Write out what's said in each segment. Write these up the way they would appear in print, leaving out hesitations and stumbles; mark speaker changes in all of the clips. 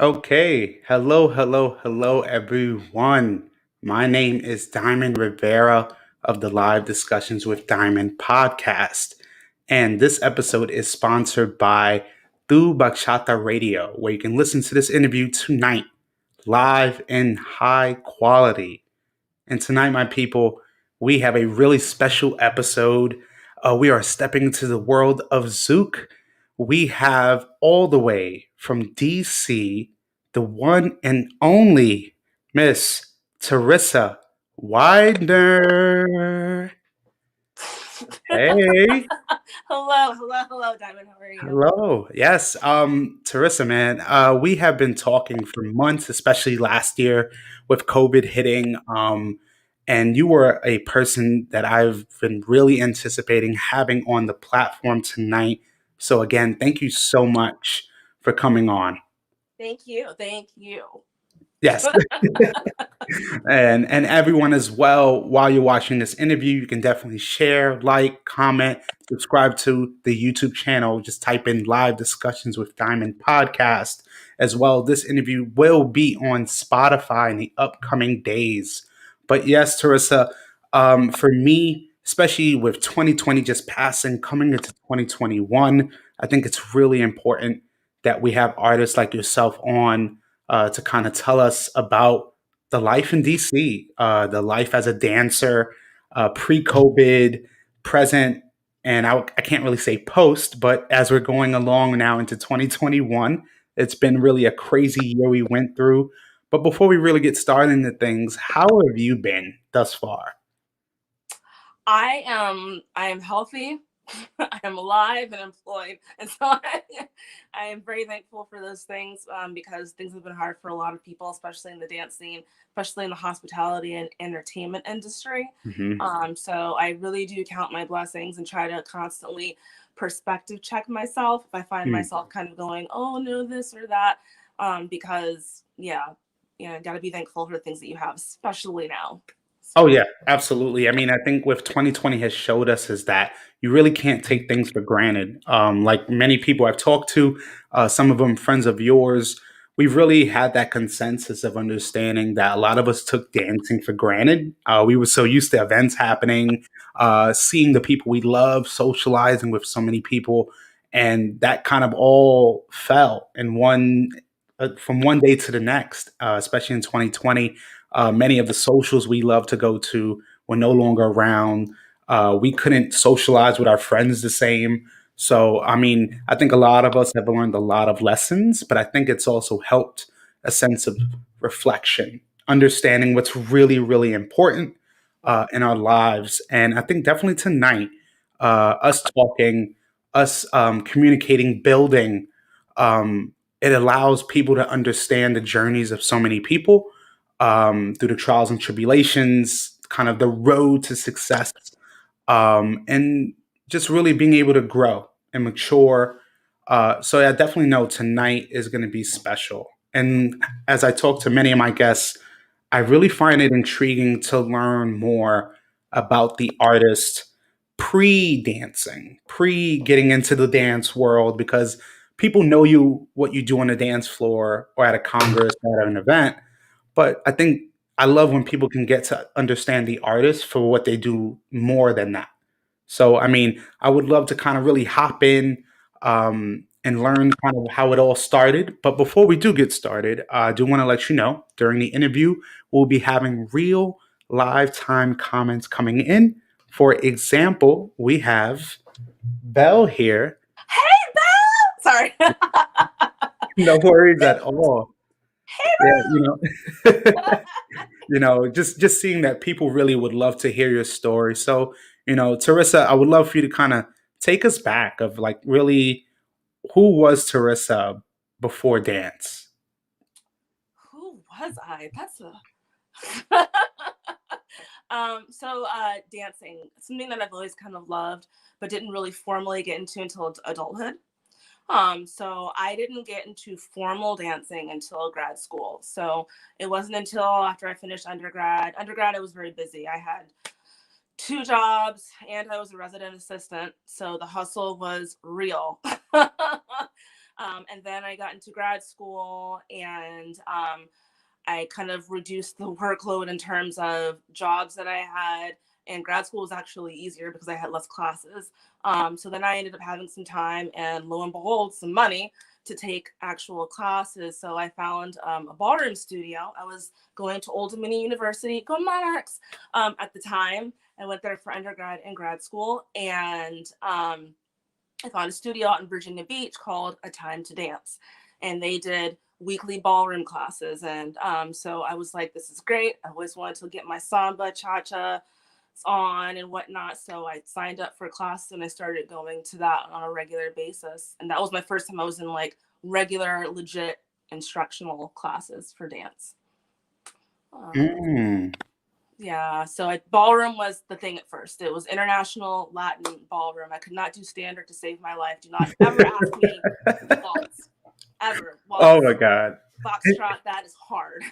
Speaker 1: Okay, hello, everyone. My name is Diamond Rivera of the Live Discussions with Diamond podcast. And this episode is sponsored by Du Bachata Radio, where you can listen to this interview tonight, live in high quality. And tonight, my people, we have a really special episode. We are stepping into the world of Zouk. We have all the way from DC, the one and only Miss Terrisa Widener. Hey.
Speaker 2: hello, Diamond. How are you?
Speaker 1: Hello. Yes, Teresa, man, we have been talking for months, especially last year with COVID hitting. And you were a person that I've been really anticipating having on the platform tonight. So again, thank you so much for coming on.
Speaker 2: Thank you.
Speaker 1: Yes. And everyone as well, while you're watching this interview, you can definitely share, like, comment, subscribe to the YouTube channel. Just type in Live Discussions with Diamond podcast as well. This interview will be on Spotify in the upcoming days. But yes, Teresa, for me, especially with 2020 just passing, coming into 2021, I think it's really important that we have artists like yourself on to kind of tell us about the life in DC, the life as a dancer, pre-COVID, present, and I can't really say post, but as we're going along now into 2021, it's been really a crazy year we went through. But before we really get started into things, how have you been thus far?
Speaker 2: I am healthy. I am alive and employed, and so I am very thankful for those things because things have been hard for a lot of people, especially in the dance scene, especially in the hospitality and entertainment industry.
Speaker 1: Hmm.
Speaker 2: So I really do count my blessings and try to constantly perspective check myself if I find myself kind of going, oh no, this or that, because got to be thankful for the things that you have, especially now.
Speaker 1: Oh
Speaker 2: So.
Speaker 1: yeah, absolutely. I mean, I think what 2020 has showed us is that you really can't take things for granted. Like many people I've talked to, some of them friends of yours, we've really had that consensus of understanding that a lot of us took dancing for granted. We were so used to events happening, seeing the people we love, socializing with so many people, and that kind of all fell in one from one day to the next, especially in 2020. Many of the socials we love to go to were no longer around. We couldn't socialize with our friends the same. So, I mean, I think a lot of us have learned a lot of lessons, but I think it's also helped a sense of reflection, understanding what's really, really important in our lives. And I think definitely tonight, us talking, us communicating, building, it allows people to understand the journeys of so many people through the trials and tribulations, kind of the road to success, and just really being able to grow and mature. So I definitely know tonight is going to be special. And as I talk to many of my guests, I really find it intriguing to learn more about the artist pre dancing, pre getting into the dance world, because people know you, what you do on the dance floor or at a congress or at an event, but I think I love when people can get to understand the artist for what they do more than that. So, I mean, I would love to kind of really hop in and learn kind of how it all started. But before we do get started, I do want to let you know during the interview, we'll be having real live time comments coming in. For example, we have Belle here.
Speaker 2: Hey, Belle! Sorry.
Speaker 1: No worries at all.
Speaker 2: Hey,
Speaker 1: Yeah,
Speaker 2: Belle!
Speaker 1: just seeing that people really would love to hear your story. So, Teresa, I would love for you to kind of take us back of like really who was Teresa before dance?
Speaker 2: Who was I? That's a dancing, something that I've always kind of loved, but didn't really formally get into until adulthood. So I didn't get into formal dancing until grad school. So it wasn't until after I finished undergrad. Undergrad, I was very busy. I had two jobs and I was a resident assistant. So the hustle was real. And then I got into grad school, and I kind of reduced the workload in terms of jobs that I had. And grad school was actually easier because I had less classes. So then I ended up having some time and, lo and behold, some money to take actual classes. So I found a ballroom studio. I was going to Old Dominion University, go Monarchs, at the time. I went there for undergrad and grad school. And I found a studio out in Virginia Beach called A Time to Dance. And they did weekly ballroom classes. And so I was like, this is great. I always wanted to get my samba, cha-cha on and whatnot. So I signed up for class and I started going to that on a regular basis. And that was my first time I was in like regular, legit instructional classes for dance. Um,
Speaker 1: Mm.
Speaker 2: yeah, so ballroom was the thing at first. It was international Latin ballroom. I could not do standard to save my life. Do not ever ask me to do waltz. Ever.
Speaker 1: Oh my
Speaker 2: Waltz,
Speaker 1: god.
Speaker 2: foxtrot, that is hard.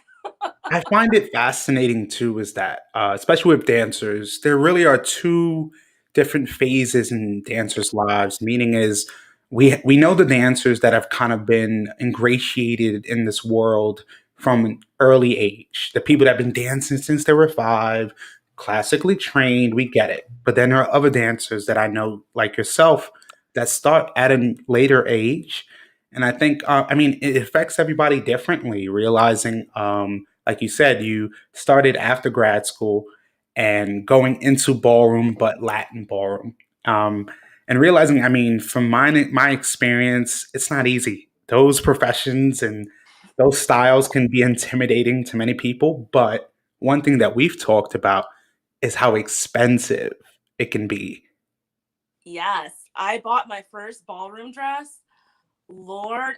Speaker 1: I find it fascinating too is that, especially with dancers, there really are two different phases in dancers' lives. Meaning is we know the dancers that have kind of been ingratiated in this world from an early age. The people that have been dancing since they were 5, classically trained, we get it. But then there are other dancers that I know, like yourself, that start at a later age. And I think, I mean, it affects everybody differently, realizing, like you said, you started after grad school and going into ballroom, but Latin ballroom. Um, and realizing, I mean, from my experience, it's not easy. Those professions and those styles can be intimidating to many people. But one thing that we've talked about is how expensive it can be.
Speaker 2: Yes, I bought my first ballroom dress. Lord,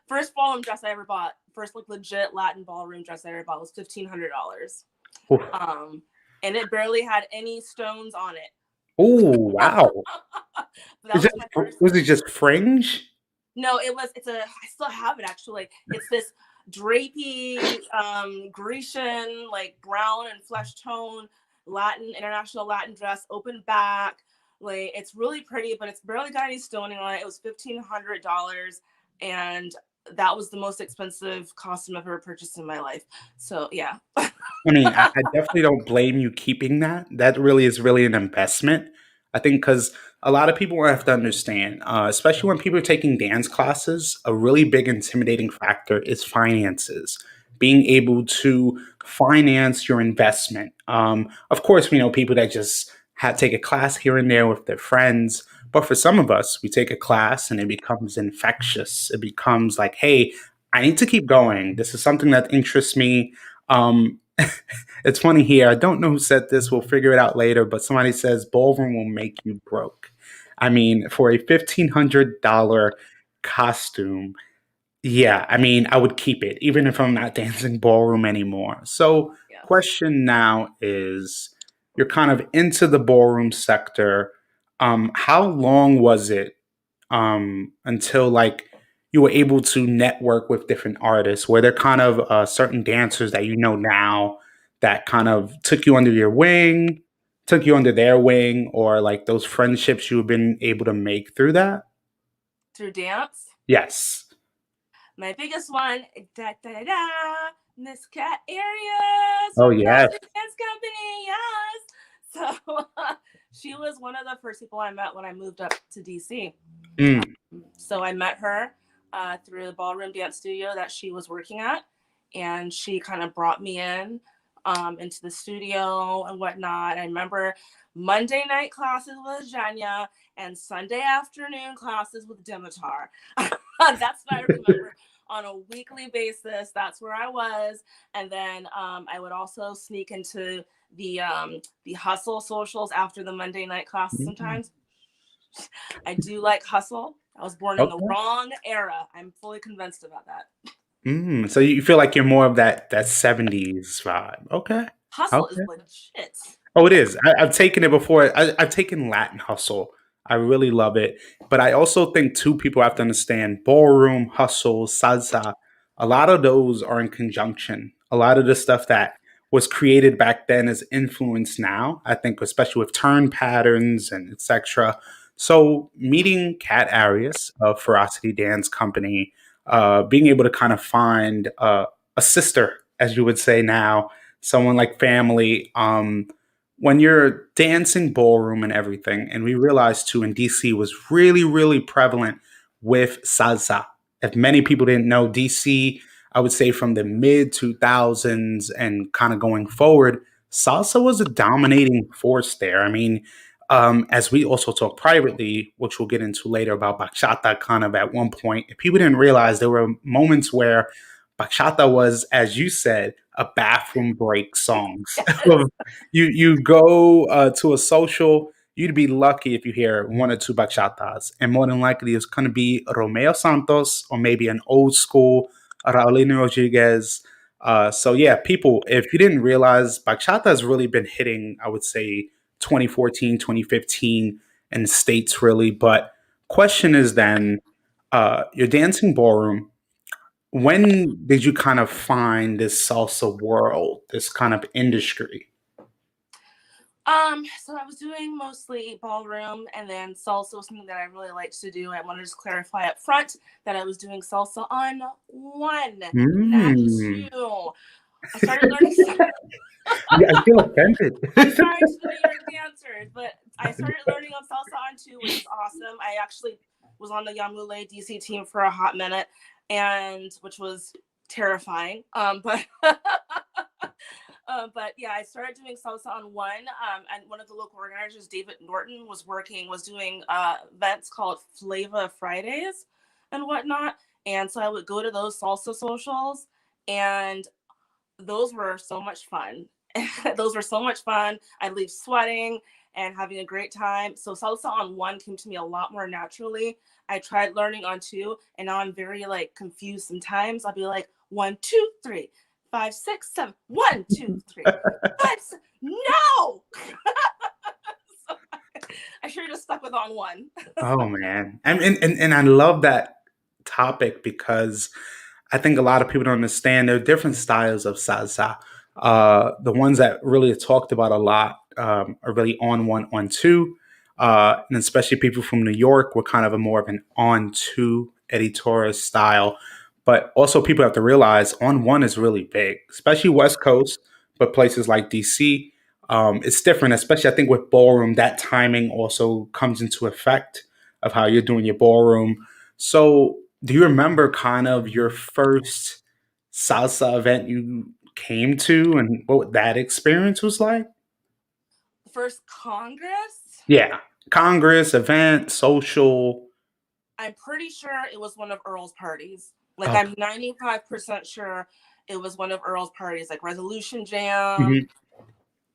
Speaker 2: first ballroom dress I ever bought, first like legit Latin ballroom dress I ever bought was $1,500.
Speaker 1: Oof.
Speaker 2: Um, and it barely had any stones on it.
Speaker 1: Oh wow!
Speaker 2: But that was my first.
Speaker 1: Was it just fringe?
Speaker 2: No, it was. It's a. I still have it actually. It's this drapey, Grecian, like brown and flesh tone Latin, international Latin dress, open back. Like it's really pretty, but it's barely got any stoning on it. It was $1,500, and that was the most expensive costume I've ever purchased in my life. So yeah.
Speaker 1: I mean, I definitely don't blame you keeping that. That really is really an investment. I think because a lot of people have to understand, especially when people are taking dance classes, a really big intimidating factor is finances. Being able to finance your investment. Of course, we know people that just take a class here and there with their friends. But for some of us, we take a class and it becomes infectious. It becomes like, hey, I need to keep going. This is something that interests me. Um, it's funny here. I don't know who said this. We'll figure it out later. But somebody says ballroom will make you broke. I mean, for a $1,500 costume, yeah, I mean, I would keep it even if I'm not dancing ballroom anymore. So,
Speaker 2: Yeah.
Speaker 1: question now is, you're kind of into the ballroom sector. How long was it until like you were able to network with different artists? Were there kind of certain dancers that you know now that kind of took you under your wing, took you under their wing, or like those friendships you've been able to make through that?
Speaker 2: Through dance.
Speaker 1: Yes.
Speaker 2: My biggest one, da da da da, Miss Cat Arias
Speaker 1: Oh
Speaker 2: from
Speaker 1: yes.
Speaker 2: Belgian Dance Company, yes. So she was one of the first people I met when I moved up to DC.
Speaker 1: Mm.
Speaker 2: So I met her through the ballroom dance studio that she was working at, and she kind of brought me in into the studio and whatnot. I remember Monday night classes with Janya and Sunday afternoon classes with Dimitar. That's what I remember on a weekly basis. That's where I was, and then I would also sneak into the hustle socials after the Monday night classes
Speaker 1: Mm.
Speaker 2: sometimes. I do like hustle. I was born in the
Speaker 1: Okay.
Speaker 2: wrong era. I'm fully convinced about that.
Speaker 1: Mm. So you feel like you're more of that 70s vibe. Okay.
Speaker 2: Hustle is
Speaker 1: Okay.
Speaker 2: legit.
Speaker 1: Oh, it is. I've taken it before. I've taken Latin hustle. I really love it. But I also think too, people have to understand ballroom, hustle, salsa. A lot of those are in conjunction. A lot of the stuff that was created back then is influenced now. I think, especially with turn patterns and etc. So meeting Cat Arias of Ferocity Dance Company, being able to kind of find a sister, as you would say now, someone like family. When you're dancing ballroom and everything, and we realized too in DC was really, really prevalent with salsa. If many people didn't know, DC, I would say from the mid 2000s and kind of going forward, salsa was a dominating force there. I mean, as we also talk privately, which we'll get into later about bachata, kind of at one point, if people didn't realize there were moments where bachata was, as you said, a bathroom break songs. You go to a social, you'd be lucky if you hear one or two bachatas, and more than likely it's going to be Romeo Santos or maybe an old school Raulino Rodriguez. So yeah, people, if you didn't realize, bachata has really been hitting, I would say 2014, 2015 in the States really. But question is then, your dancing ballroom, when did you kind of find this salsa world, this kind of industry?
Speaker 2: So I was doing mostly ballroom, and then salsa was something that I really liked to do. I want to just clarify up front that I was doing salsa on one, not
Speaker 1: Mm.
Speaker 2: two. I started learning.
Speaker 1: Yeah, I feel offended.
Speaker 2: I'm sorry to the New York dancers, but I started learning on salsa on two, which is awesome. I actually was on the Yamule DC team for a hot minute, and which was terrifying. But yeah, I started doing salsa on one, and one of the local organizers, David Norton, was doing events called Flava Fridays and whatnot, and so I would go to those salsa socials, and those were so much fun. Those were so much fun. I'd leave sweating and having a great time. So salsa on one came to me a lot more naturally. I tried learning on two, and now I'm very like confused sometimes. I'll be like 1, 2, 3, 5, 6, 7, 1, 2, 3, 5, 6. No. So I should have just stuck with on one.
Speaker 1: Oh man, and I love that topic because I think a lot of people don't understand there are different styles of salsa. The ones that really are talked about a lot are really on one, on two, and especially people from New York were kind of a more of an on two Eddie Torres style. But also, people have to realize on one is really big, especially West Coast, but places like DC, it's different. Especially, I think with ballroom, that timing also comes into effect of how you're doing your ballroom. So, do you remember kind of your first salsa event you came to and what that experience was like?
Speaker 2: First Congress.
Speaker 1: Yeah. Congress, event, social.
Speaker 2: I'm pretty sure it was one of Earl's parties. Like
Speaker 1: Okay.
Speaker 2: I'm 95% sure it was one of Earl's parties, like Resolution Jam.
Speaker 1: Mhm.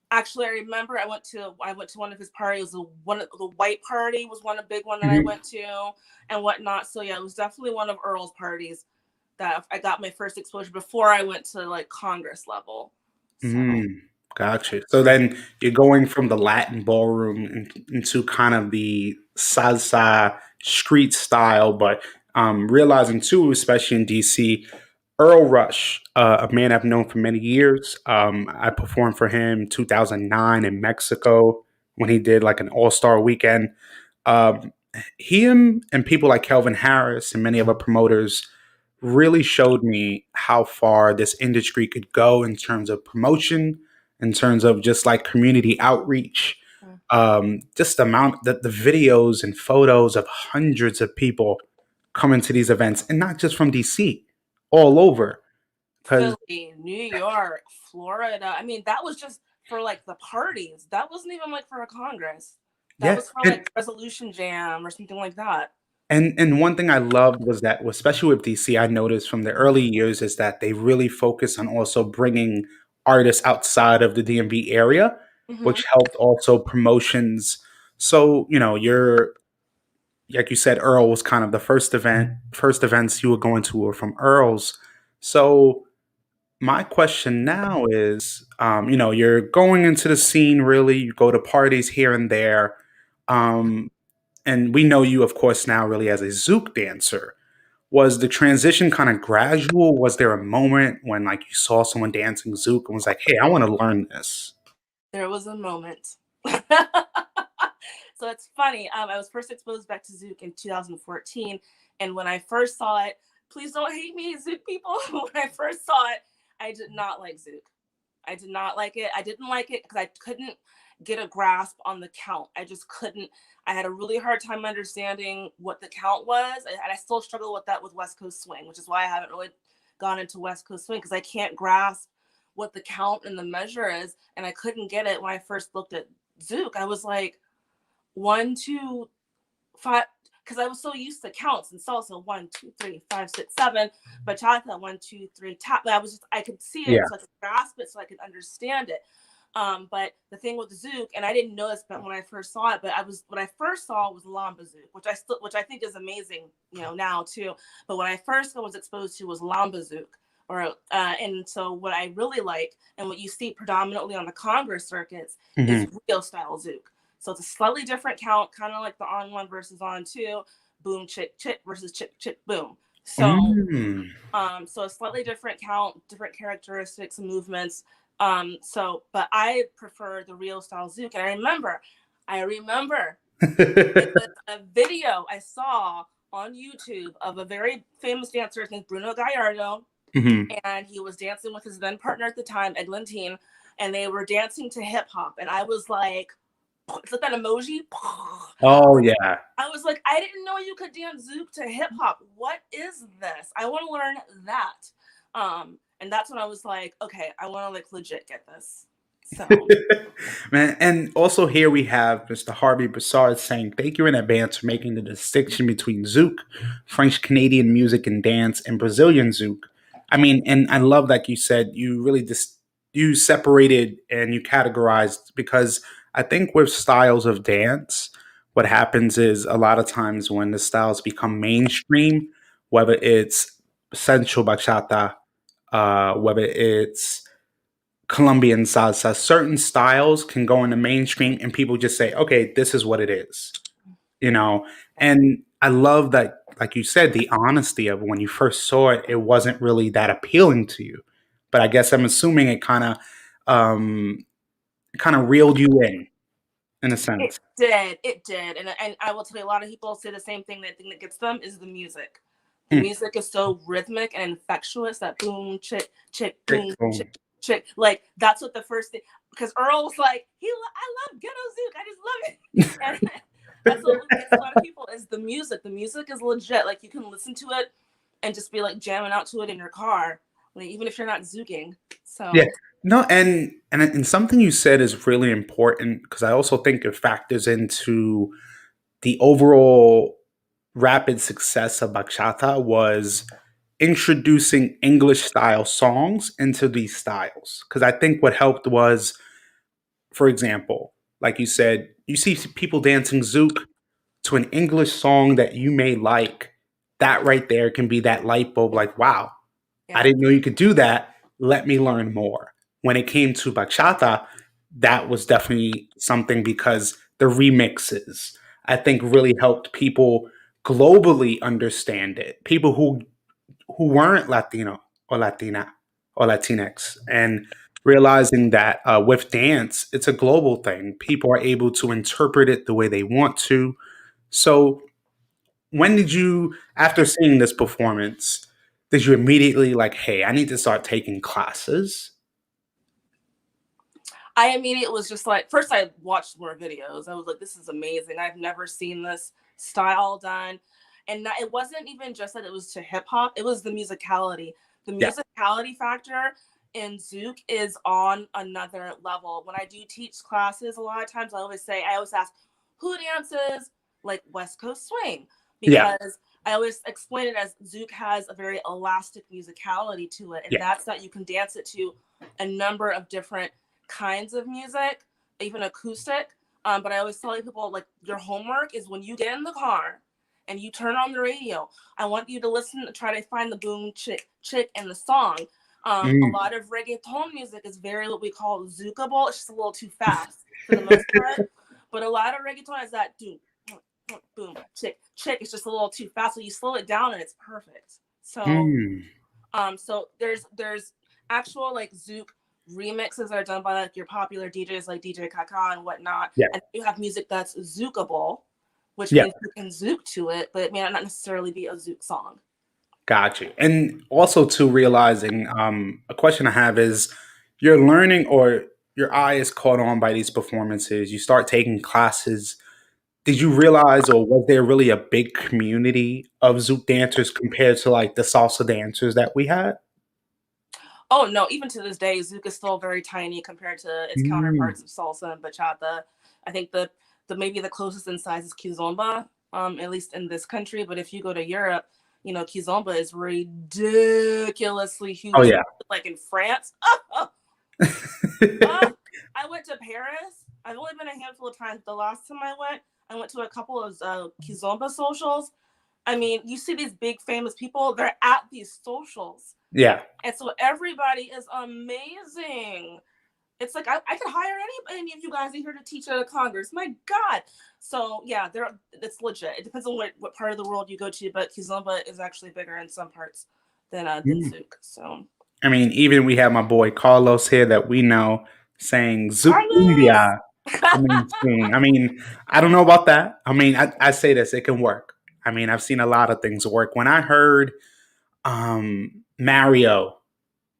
Speaker 2: Actually, I remember I went to one of his parties. One of the white party was one a big one that I
Speaker 1: Mhm.
Speaker 2: went to and whatnot. So yeah, it was definitely one of Earl's parties that I got my first exposure before I went to like Congress level. So
Speaker 1: Mm, gotcha. So then you're going from the Latin ballroom into kind of the salsa street style, but realizing too, especially in DC, Earl Rush, a man I've known for many years. I performed for him 2009 in Mexico when he did like an all-star weekend. Um, him and people like Kelvin Harris and many other promoters really showed me how far this industry could go in terms of promotion, in terms of just like community outreach.
Speaker 2: mm,
Speaker 1: Just the amount that the videos and photos of hundreds of people coming to these events, and not just from DC, all over. Because
Speaker 2: Philly, New York, Florida. I mean, that was just for like the parties. That wasn't even like for a Congress. That
Speaker 1: yeah,
Speaker 2: was for like Resolution Jam or something like that.
Speaker 1: and one thing I loved was that, especially with DC, I noticed from the early years is that they really focus on also bringing artists outside of the DMV area,
Speaker 2: Hmm.
Speaker 1: which helped also promotions. So you're like you said, Earl was kind of the first events you were going to were from Earl's. So my question now is, you're going into the scene really. You go to parties here and there. Um, and we know you, of course, now really as a Zouk dancer. Was the transition kind of gradual? Was there a moment when like you saw someone dancing Zouk and was like, "Hey, I want to learn this"?
Speaker 2: There was a moment. So it's funny. I was first exposed back to Zouk in 2014, and when I first saw it, please don't hate me, Zouk people. When I first saw it, I did not like Zouk. I did not like it. I didn't like it because I couldn't get a grasp on the count. I just couldn't. I had a really hard time understanding what the count was, and I still struggle with that with West Coast swing, which is why I haven't really gone into West Coast swing, because I can't grasp what the count and the measure is, and I couldn't get it when I first looked at Zouk. I was like, 1, 2, 5, because I was so used to counts and salsa 1, 2, 3, 5, 6, 7, bachata 1, 2, 3 tap. I could see it,
Speaker 1: Yeah.
Speaker 2: so I could grasp it, so I could understand it. But the thing with Zouk, and I didn't know this, but when I first saw it, what I first saw was Lamba Zouk, which I think is amazing, now too. But when I first was exposed to was Lamba Zouk, and so what I really like, and what you see predominantly on the Congress circuits, is
Speaker 1: Hmm.
Speaker 2: Rio style Zouk. So it's a slightly different count, kind of like the on one versus on two, boom chick chick versus chick chick boom. So
Speaker 1: Mm.
Speaker 2: so a slightly different count, different characteristics and movements. But I prefer the Rio style Zouk. And I remember it was a video I saw on YouTube of a very famous dancer named Bruno Gallardo,
Speaker 1: Hmm.
Speaker 2: and he was dancing with his then partner at the time, Eglantine, and they were dancing to hip hop. And I was like, it's like that emoji.
Speaker 1: Oh yeah.
Speaker 2: I was like, I didn't know you could dance Zouk to hip hop. What is this? I want to learn that. And that's when I was like, okay, I want to like legit get this. So
Speaker 1: Man, and also here we have Mr. Harvey Broussard saying, "Thank you in advance for making the distinction between Zouk, French Canadian music and dance, and Brazilian Zouk." I mean, and I love that you said you really just you separated and you categorized, because I think with styles of dance, what happens is a lot of times when the styles become mainstream, whether it's sensual bachata, whether it's Colombian salsa, certain styles can go in the mainstream and people just say, okay, this is what it is, you know? And I love that, like you said, the honesty of when you first saw it, it wasn't really that appealing to you. But I guess I'm assuming it um, kind of reeled you in a
Speaker 2: it
Speaker 1: sense.
Speaker 2: did, and I will tell you, a lot of people say the same thing. The thing that gets them is the music. The
Speaker 1: Mm,
Speaker 2: music is so rhythmic and infectious, that boom chick chick
Speaker 1: great
Speaker 2: boom
Speaker 1: film.
Speaker 2: chick chick. Like that's what the first thing. Because Earl was like, I love ghetto Zouk. I just love it. And that's what gets a lot of people is the music. The music is legit. Like you can listen to it and just be like jamming out to it in your car, like even if you're not zooking.
Speaker 1: Yeah.
Speaker 2: So
Speaker 1: No, and something you said is really important, because I also think it factors into the overall rapid success of bachata was introducing English style songs into these styles. Because I think what helped was, for example, like you said, you see people dancing Zouk to an English song that you may like. That right there can be that light bulb, like, wow, I
Speaker 2: yeah,
Speaker 1: didn't know you could do that. Let me learn more. When it came to bachata, that was definitely something, because the remixes, I think, really helped people globally understand it. People who weren't Latino or Latina or Latinx, and realizing that with dance, it's a global thing. People are able to interpret it the way they want to. So when did you, after seeing this performance, did you immediately like, hey, I need to start taking classes?
Speaker 2: I immediately was just like, first I watched more videos. I was like, this is amazing. I've never seen this style done. And it wasn't even just that it was to hip hop, it was the musicality. The
Speaker 1: Yeah.
Speaker 2: musicality factor in Zouk is on another level. When I do teach classes, a lot of times I always ask, who dances like West Coast swing?
Speaker 1: Yeah.
Speaker 2: Because I always explain it as Zouk has a very elastic musicality to it. And
Speaker 1: Yeah.
Speaker 2: that's that you can dance it to a number of different kinds of music, even acoustic. But I always tell people, like, your homework is when you get in the car and you turn on the radio, I want you to listen and try to find the boom chick chick in the song. A
Speaker 1: Mm.
Speaker 2: lot of reggaeton music is very what we call zookable. It's just a little too fast for the most part. But a lot of reggaeton is that doom, boom, chick, chick. It's just a little too fast. So you slow it down and it's perfect. So
Speaker 1: Mm.
Speaker 2: so there's actual like Zouk remixes that are done by like your popular DJs like DJ Kaka and whatnot,
Speaker 1: Yeah.
Speaker 2: and you have music that's zookable, which
Speaker 1: Yeah.
Speaker 2: means you can zook to it, but it may not necessarily be a zook song.
Speaker 1: Got you. And also to realizing, a question I have is you're learning or your eye is caught on by these performances. You start taking classes. Did you realize or was there really a big community of Zouk dancers compared to like the salsa dancers that we had?
Speaker 2: Oh no, even to this day, zouk is still very tiny compared to its
Speaker 1: Mm.
Speaker 2: counterparts of salsa and bachata. I think the maybe the closest in size is kizomba, at least in this country. But if you go to Europe, kizomba is ridiculously
Speaker 1: Oh
Speaker 2: huge.
Speaker 1: yeah.
Speaker 2: Like in France, I went to Paris. I've only been a handful of times. The last time I went to a couple of kizomba socials. I mean, you see these big famous people, they're at these socials.
Speaker 1: Yeah.
Speaker 2: And so everybody is amazing. It's like I could hire any of you guys here to teach at a congress. My God. So yeah, it's legit. It depends on what part of the world you go to, but Kizomba is actually bigger in some parts than
Speaker 1: Mm.
Speaker 2: Zouk. So
Speaker 1: I mean, even we have my boy Carlos here that we know saying Zouk
Speaker 2: Carlos.
Speaker 1: India coming soon. I mean, I don't know about that. I mean, I say this, it can work. I mean, I've seen a lot of things work. When I heard Mario,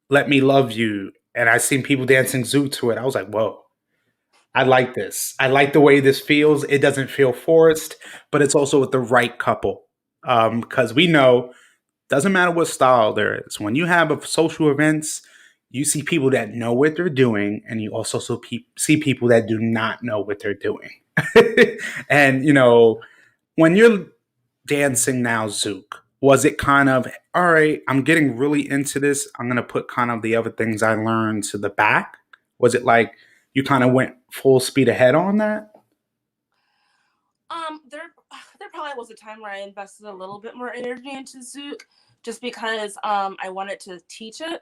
Speaker 1: Let Me Love You, and I seen people dancing Zouk to it, I was like, whoa, I like this. I like the way this feels. It doesn't feel forced, but it's also with the right couple. Because we know doesn't matter what style there is. When you have a social events, you see people that know what they're doing, and you also see people that do not know what they're doing. And when you're dancing now, Zook, was it kind of all right? I'm getting really into this. I'm gonna put kind of the other things I learned to the back. Was it like you kind of went full speed ahead on that?
Speaker 2: There probably was a time where I invested a little bit more energy into Zouk just because I wanted to teach it.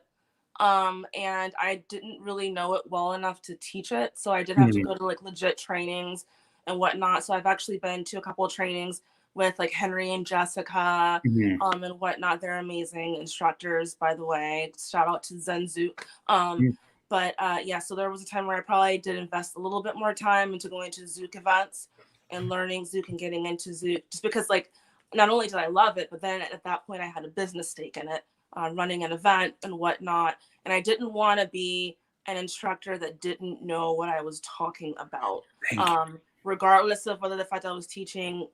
Speaker 2: And I didn't really know it well enough to teach it. So I did have to
Speaker 1: Mm,
Speaker 2: go to like legit trainings and whatnot. So I've actually been to a couple of trainings with like Henry and Jessica
Speaker 1: mm,
Speaker 2: and whatnot. They're amazing instructors, by the way. Shout out to Zen Zook.
Speaker 1: mm,
Speaker 2: But yeah, so there was a time where I probably did invest a little bit more time into going to Zook events and learning Zook and getting into Zook just because like not only did I love it, but then at that point I had a business stake in it, running an event and whatnot. And I didn't want to be an instructor that didn't know what I was talking about,
Speaker 1: thank you.
Speaker 2: regardless of whether the fact I was teaching,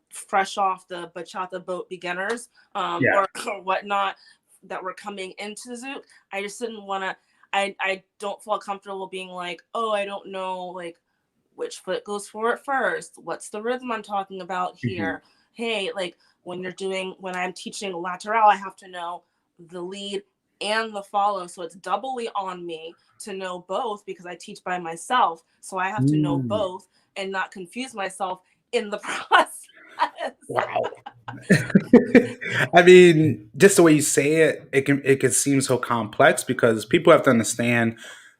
Speaker 2: fresh off the bachata boat beginners,
Speaker 1: Yeah.
Speaker 2: or whatnot that were coming into Zouk. I just didn't want to. I don't feel comfortable being like, oh, I don't know, like which foot goes forward first. What's the rhythm I'm talking about
Speaker 1: Mhm.
Speaker 2: here? Hey, like when I'm teaching lateral, I have to know the lead and the follow. So it's doubly on me to know both because I teach by myself. So I have to know
Speaker 1: Mm.
Speaker 2: both and not confuse myself in the process.
Speaker 1: Wow. I mean, just the way you say it, it can seem so complex because people have to understand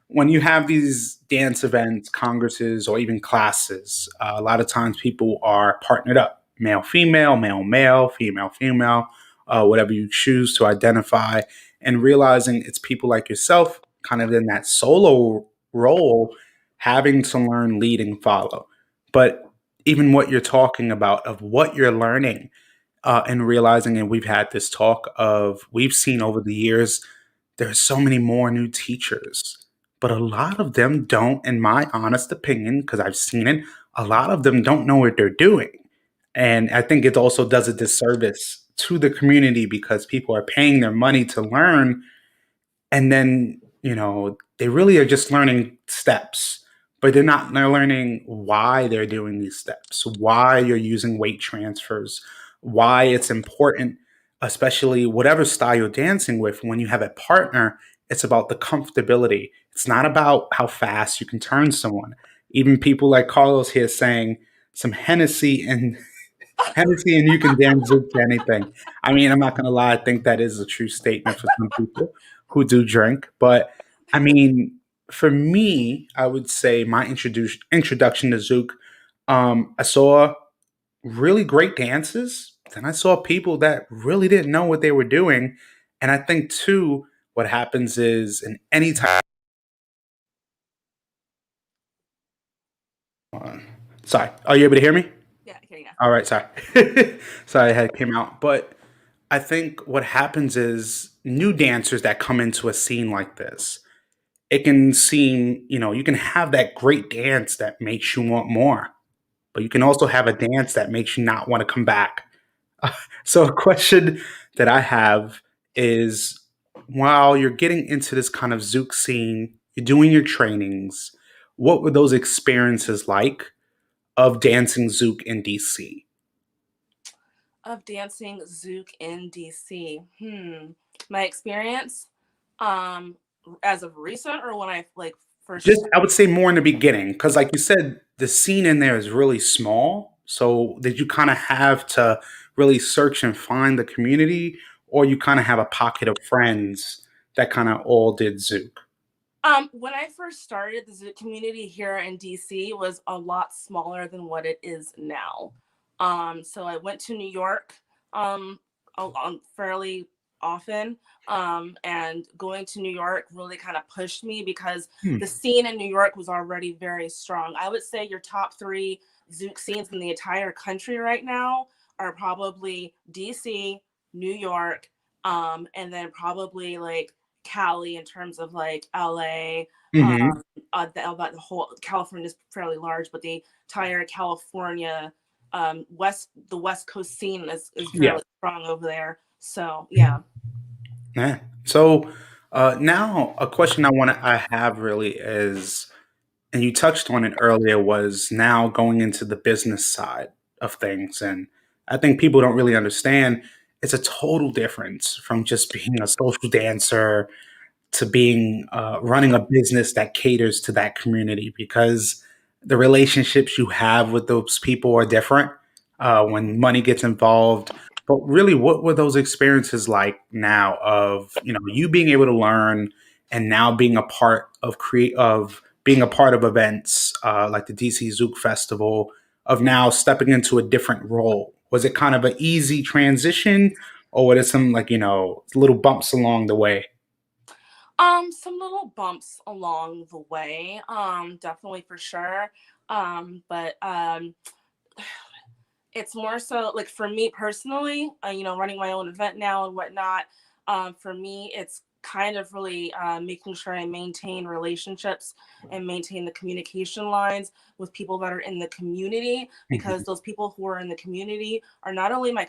Speaker 1: when you have these dance events, congresses, or even classes. A lot of times people are partnered up, male, male, female, whatever you choose to identify, and realizing it's people like yourself, kind of in that solo role, having to learn, lead, and follow. But even what you're talking about of what you're learning and realizing, and we've had this talk of, we've seen over the years, there's so many more new teachers, but a lot of them don't, in my honest opinion, because I've seen it, a lot of them don't know what they're doing. And I think it also does a disservice to the community because people are paying their money to learn, and then they really are just learning steps, but they're learning why they're doing these steps, why you're using weight transfers, why it's important, especially whatever style you're dancing with. When you have a partner, it's about the comfortability. It's not about how fast you can turn someone. Even people like Carlos here saying some Hennessy and you can dance Zouk to anything. I mean, I'm not gonna lie, I think that is a true statement for some people who do drink. But I mean, for me, I would say my introduction to Zouk, I saw really great dances. Then I saw people that really didn't know what they were doing. And I think too, what happens is in any type. Sorry, are you able to hear me?
Speaker 2: Yeah, okay, yeah.
Speaker 1: All right, sorry. Sorry, I had came out. But I think what happens is new dancers that come into a scene like this, it can seem, you can have that great dance that makes you want more, but you can also have a dance that makes you not want to come back. So a question that I have is, while you're getting into this kind of Zouk scene, you're doing your trainings, what were those experiences like of dancing Zouk in DC?
Speaker 2: Of dancing Zouk in DC. My experience, um, as of recent or when I like
Speaker 1: Just,
Speaker 2: first.
Speaker 1: I would say more in the beginning, because like you said, the scene in there is really small. So did you kind of have to really search and find the community, or you kind of have a pocket of friends that kind of all did Zouk?
Speaker 2: When I first started, the Zouk community here in DC was a lot smaller than what it is now. So I went to New York fairly often, and going to New York really kind of pushed me because
Speaker 1: Hmm.
Speaker 2: the scene in New York was already very strong. I would say your top three Zouk scenes in the entire country right now are probably DC, New York, and then probably like Cali in terms of like LA. Um,
Speaker 1: Hmm.
Speaker 2: the whole California is fairly large, but the entire California the West Coast scene is
Speaker 1: Yeah.
Speaker 2: fairly strong over there. So yeah.
Speaker 1: Yeah. So now a question I have really is, and you touched on it earlier, was now going into the business side of things. And I think people don't really understand it's a total difference from just being a social dancer to being running a business that caters to that community, because the relationships you have with those people are different when money gets involved. But really, what were those experiences like now of you being able to learn and now being a part of create of being a part of events like the DC Zouk Festival, of now stepping into a different role? Was it kind of an easy transition, or were there some like little bumps along the way?
Speaker 2: Some little bumps along the way, definitely for sure. But it's more so like for me personally, running my own event now and whatnot. For me, it's kind of really making sure I maintain relationships and maintain the communication lines with people that are in the community, because
Speaker 1: Mhm.
Speaker 2: those people who are in the community are not only my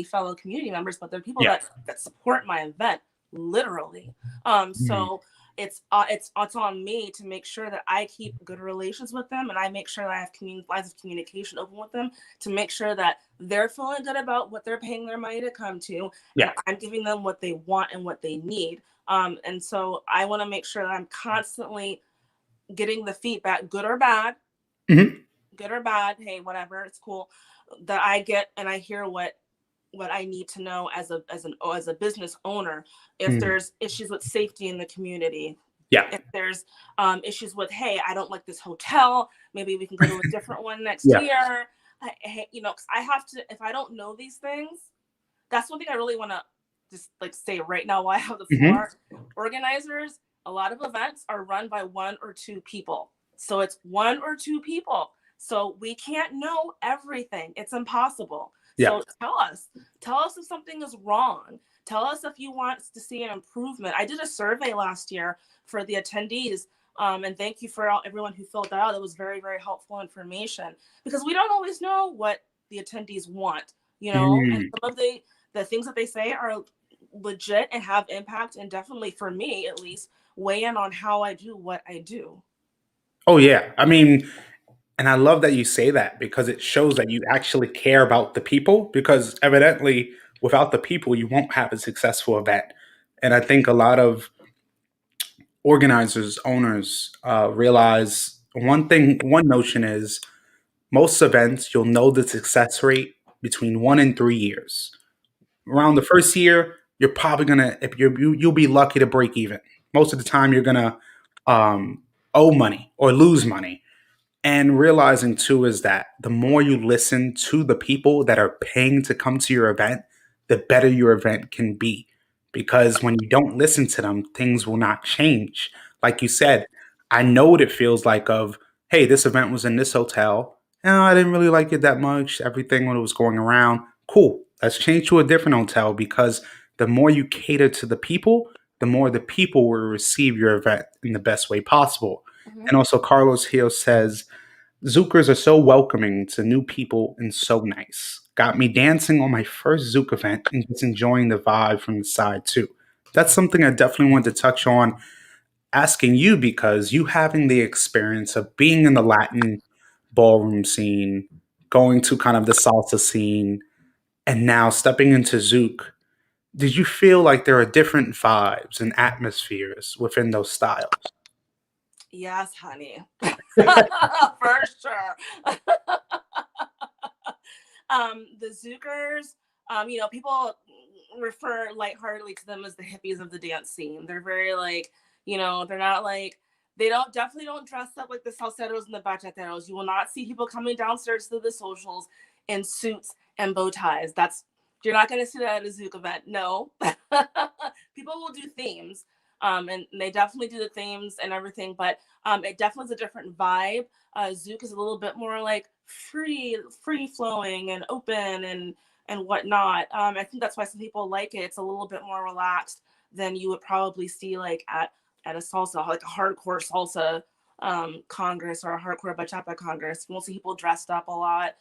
Speaker 2: fellow community members, but they're people
Speaker 1: Yeah.
Speaker 2: that support my event literally.
Speaker 1: Mhm.
Speaker 2: So it's on me to make sure that I keep good relations with them, and I make sure that I have lines of communication open with them to make sure that they're feeling good about what they're paying their money to come to, and
Speaker 1: Yeah.
Speaker 2: I'm giving them what they want and what they need. And so I want to make sure that I'm constantly getting the feedback,
Speaker 1: Mhm.
Speaker 2: good or bad, hey, whatever, it's cool, that I get, and I hear what I need to know as a business owner. If
Speaker 1: Mhm.
Speaker 2: there's issues with safety in the community,
Speaker 1: Yeah.
Speaker 2: if there's issues with, hey, I don't like this hotel, maybe we can go to a different one next
Speaker 1: Yeah.
Speaker 2: year. Cause I have to, if I don't know these things, that's one thing I really want to just like say right now while I have the
Speaker 1: Mhm.
Speaker 2: floor. Organizers, a lot of events are run by one or two people. So it's one or two people. So we can't know everything. It's impossible.
Speaker 1: Yeah.
Speaker 2: So tell us if something is wrong. Tell us if you want to see an improvement. I did a survey last year for the attendees. And thank you for everyone who filled that out. It was very, very helpful information, because we don't always know what the attendees want, and
Speaker 1: Mm.
Speaker 2: some of the things that they say are legit and have impact, and definitely for me at least weigh in on how I do what I do.
Speaker 1: Oh, yeah. I mean, and I love that you say that, because it shows that you actually care about the people, because evidently without the people you won't have a successful event. And I think a lot of organizers, owners realize one notion is most events you'll know the success rate between 1 and 3 years. Around the first year, you're probably gonna, if you'll be lucky to break even. Most of the time, you're gonna um, owe money or lose money. And realizing too is that the more you listen to the people that are paying to come to your event, the better your event can be. because when you don't listen to them, things will not change. Like you said, I know what it feels like of, hey, this event was in this hotel. No, I didn't really like it that much. Everything when it was going around, cool. Let's change to a different hotel because the more you cater to the people, the more the people will receive your event in the best way possible.
Speaker 2: Mhm.
Speaker 1: And also, Carlos Hill says, Zookers are so welcoming to new people and so nice. Got me dancing on my first Zook event and just enjoying the vibe from the side too. That's something I definitely want to touch on asking you because you having the experience of being in the Latin ballroom scene, going to kind of the salsa scene, and now stepping into Zouk, did you feel like there are different vibes and atmospheres within those styles?
Speaker 2: Yes, honey. For sure. The Zookers, people refer lightheartedly to them as the hippies of the dance scene. They're very like, they're not like they don't definitely don't dress up like the salseros and the bachateros. You will not see people coming downstairs to the socials in suits and bow ties. That's You're not going to see that at a Zouk event. No, people will do themes, and they definitely do the themes and everything. But it definitely is a different vibe. Zouk is a little bit more like free flowing and open and whatnot. I think that's why some people like it. It's a little bit more relaxed than you would probably see like at a salsa, like a hardcore salsa congress or a hardcore bachata congress. You won't see people dressed up a lot.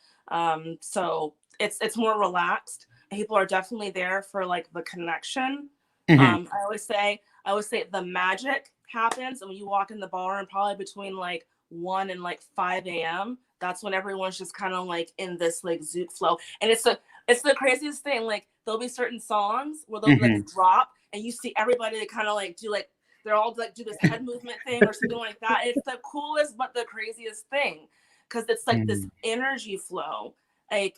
Speaker 2: So it's more relaxed. People are definitely there for like the connection.
Speaker 1: Hmm.
Speaker 2: I always say the magic happens when you walk in the ballroom, probably between like 1 and like 5 a.m. That's when everyone's just kind of like in this like Zouk flow. And it's the craziest thing. Like there'll be certain songs where they'll be like
Speaker 1: Hmm.
Speaker 2: drop and you see everybody kind of like do like they're all like do this head movement thing or something like that. It's the coolest but the craziest thing because it's like this energy flow. Like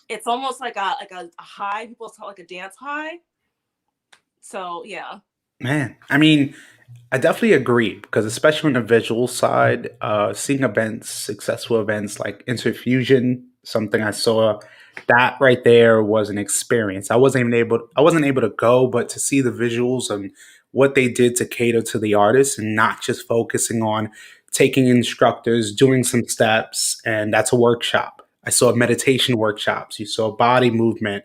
Speaker 2: it's almost like a high. People call it like a dance high. So yeah.
Speaker 1: Man, I mean, I definitely agree because especially on the visual side, seeing events, successful events like Interfusion, something I saw, that right there was an experience. I wasn't able to go, but to see the visuals and what they did to cater to the artists and not just focusing on taking instructors, doing some steps, and that's a workshop. I saw meditation workshops, you saw body movement,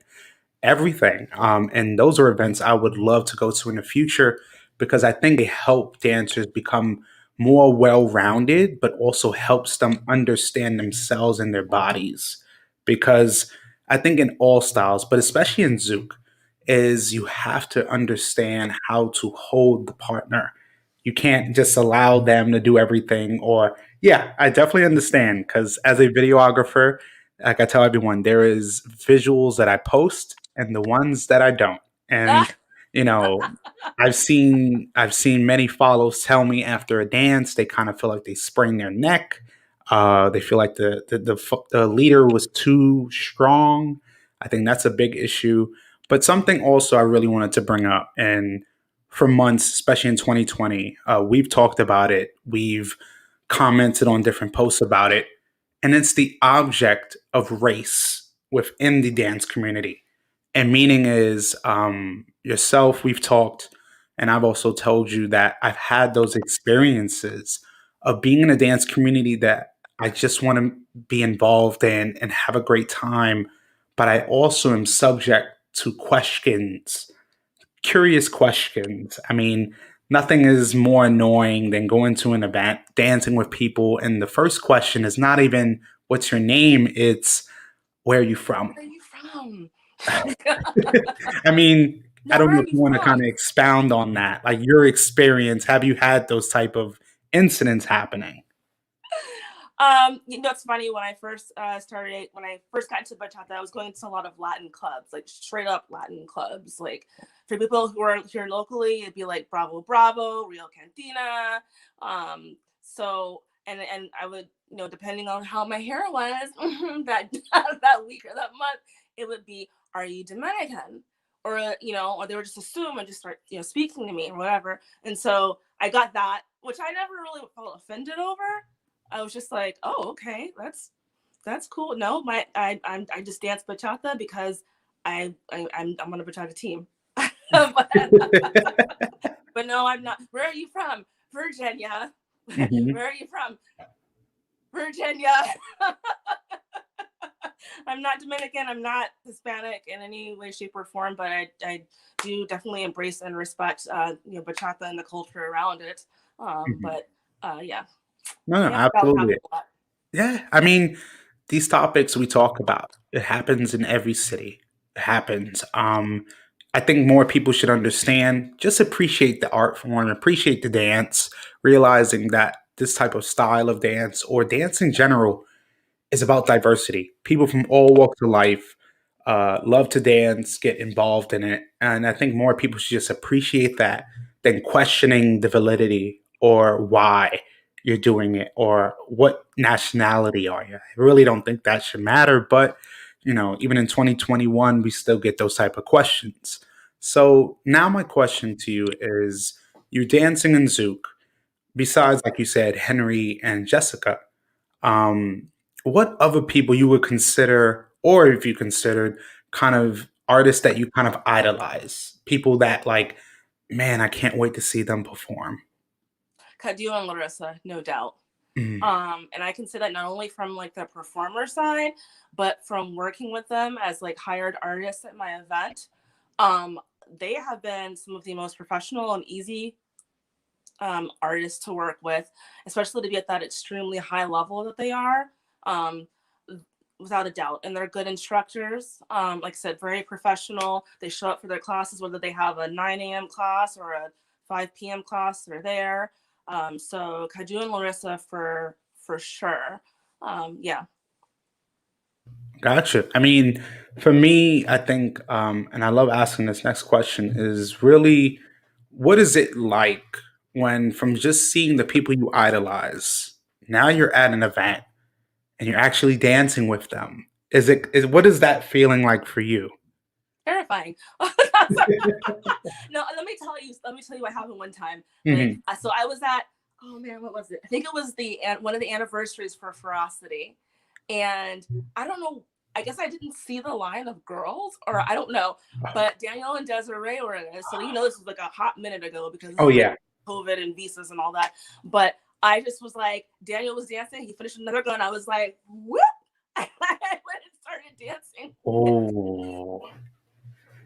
Speaker 1: everything. And those are events I would love to go to in the future because I think they help dancers become more well rounded, but also helps them understand themselves and their bodies. Because I think in all styles, but especially in Zouk, is you have to understand how to hold the partner. You can't just allow them to do everything. Or, yeah, I definitely understand because as a videographer, like I tell everyone, there is visuals that I post and the ones that I don't. And you know, I've seen many follows tell me after a dance they kind of feel like they sprained their neck. They feel like the leader was too strong. I think that's a big issue. But something also I really wanted to bring up, and for months, especially in 2020, we've talked about it. We've commented on different posts about it, and it's the object of race within the dance community. And meaning is yourself, we've talked, and I've also told you that I've had those experiences of being in a dance community that I just want to be involved in and have a great time. But I also am subject to questions, curious questions. I mean, nothing is more annoying than going to an event, dancing with people, and the first question is not even what's your name, it's where are you from?
Speaker 2: Where are you from?
Speaker 1: I mean, I
Speaker 2: No,
Speaker 1: don't
Speaker 2: where
Speaker 1: know
Speaker 2: are
Speaker 1: if
Speaker 2: you
Speaker 1: you want to kind
Speaker 2: from?
Speaker 1: of expound on that, like your experience. Have you had those type of incidents happening?
Speaker 2: It's funny when I first when I first got into bachata, I was going to a lot of Latin clubs, like straight up Latin clubs. Like for people who are here locally, it'd be like Bravo Bravo, Rio Cantina. And I would, depending on how my hair was that that week or that month, it would be, "Are you Dominican?" Or or they would just assume and just start speaking to me or whatever. And so I got that, which I never really felt offended over. I was just like, oh, okay, that's cool. No, I just dance bachata because I'm on a bachata team. but, but no, I'm not. Where are you from? Virginia.
Speaker 1: Mhm,
Speaker 2: Where are you from? Virginia. I'm not Dominican. I'm not Hispanic in any way, shape, or form, but I do definitely embrace and respect, bachata and the culture around it.
Speaker 1: mhm.
Speaker 2: But yeah,
Speaker 1: No, no,
Speaker 2: yeah, that
Speaker 1: absolutely.
Speaker 2: happens a lot.
Speaker 1: Yeah, I mean, these topics we talk about, it happens in every city. It happens. I think more people should understand, just appreciate the art form, appreciate the dance, realizing that this type of style of dance or dance in general is about diversity. People from all walks of life love to dance, get involved in it, and I think more people should just appreciate that than questioning the validity or why you're doing it or what nationality are you. I really don't think that should matter, but even in 2021, we still get those type of questions. So now my question to you is: you're dancing in Zouk. Besides, like you said, Henry and Jessica, um, what other people you would consider, or if you considered, kind of artists that you kind of idolize, people that like, man, I can't wait to see them perform.
Speaker 2: Cadu and Larissa, no doubt.
Speaker 1: Mm,
Speaker 2: And I can say that not only from like the performer side, but from working with them as like hired artists at my event. Um, they have been some of the most professional and easy artists to work with, especially to be at that extremely high level that they are. Um, Without a doubt. And they're good instructors. Like I said, very professional. They show up for their classes, whether they have a 9 a.m. class or a 5 p.m. class, they're there. So Kaju and Larissa for sure. Yeah.
Speaker 1: gotcha. I mean, for me, I think, and I love asking this next question, is really what is it like when from just seeing the people you idolize, now you're at an event and you're actually dancing with them? What is that feeling like for you?
Speaker 2: Terrifying. No, let me tell you what happened one time. Like,
Speaker 1: Hmm.
Speaker 2: so I was at, oh man, what was it? I think it was one of the anniversaries for Ferocity. And I don't know, I guess I didn't see the line of girls, or I don't know, but Danielle and Desiree were in it. So, this was like a hot minute ago because this
Speaker 1: Oh
Speaker 2: is like
Speaker 1: yeah.
Speaker 2: COVID and visas and all that. But I just was like, Daniel was dancing. He finished another gun. I was like, whoop. I went and started dancing.
Speaker 1: Oh,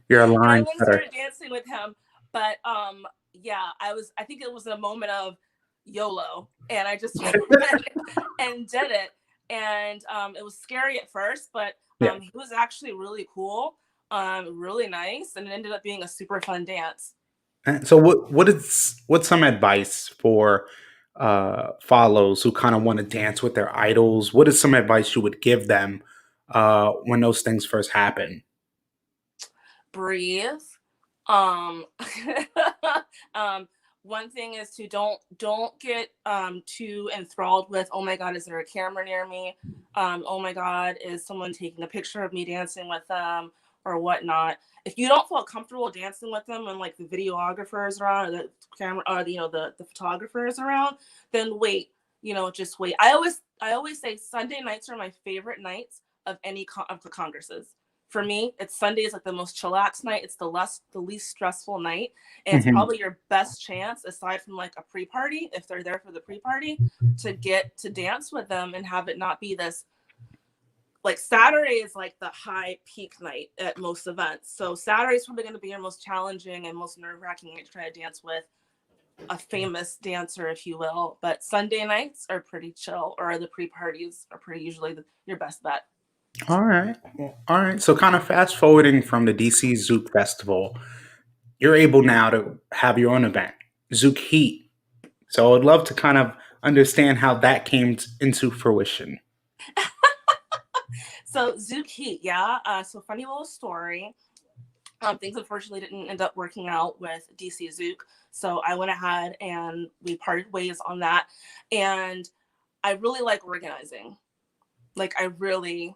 Speaker 1: you're a
Speaker 2: And I
Speaker 1: line
Speaker 2: went and
Speaker 1: setter.
Speaker 2: started dancing with him. But yeah, I think it was a moment of YOLO. And I just went and did it. And it was scary at first, but
Speaker 1: Yeah.
Speaker 2: he was actually really cool, really nice, and it ended up being a super fun dance.
Speaker 1: So what's some advice for follows who kind of want to dance with their idols? What is some advice you would give them when those things first happen?
Speaker 2: Breathe. Um, um, One thing is to don't get too enthralled with, oh my god, is there a camera near me? Oh my god, is someone taking a picture of me dancing with them or whatnot? If you don't feel comfortable dancing with them and like the videographers around or the camera or the photographers around, then wait. Just wait. I always say Sunday nights are my favorite nights of any of the congresses. For me, it's Sunday is like the most chillax night. It's the least stressful night, and it's
Speaker 1: Mhm.
Speaker 2: probably your best chance, aside from like a pre-party, if they're there for the pre-party, to get to dance with them and have it not be this. Like Saturday is like the high peak night at most events, so Saturday is probably going to be your most challenging and most nerve-wracking night to try to dance with a famous dancer, if you will. But Sunday nights are pretty chill, or the pre-parties are pretty usually your best bet.
Speaker 1: All right. Well, all right. So kind of fast forwarding from the DC Zouk Festival, you're able now to have your own event, Zouk Heat. So I'd love to kind of understand how that came into fruition.
Speaker 2: So Zook Heat, yeah. So funny little story. Things unfortunately didn't end up working out with DC Zook, so I went ahead and we parted ways on that. And I really like organizing. Like I really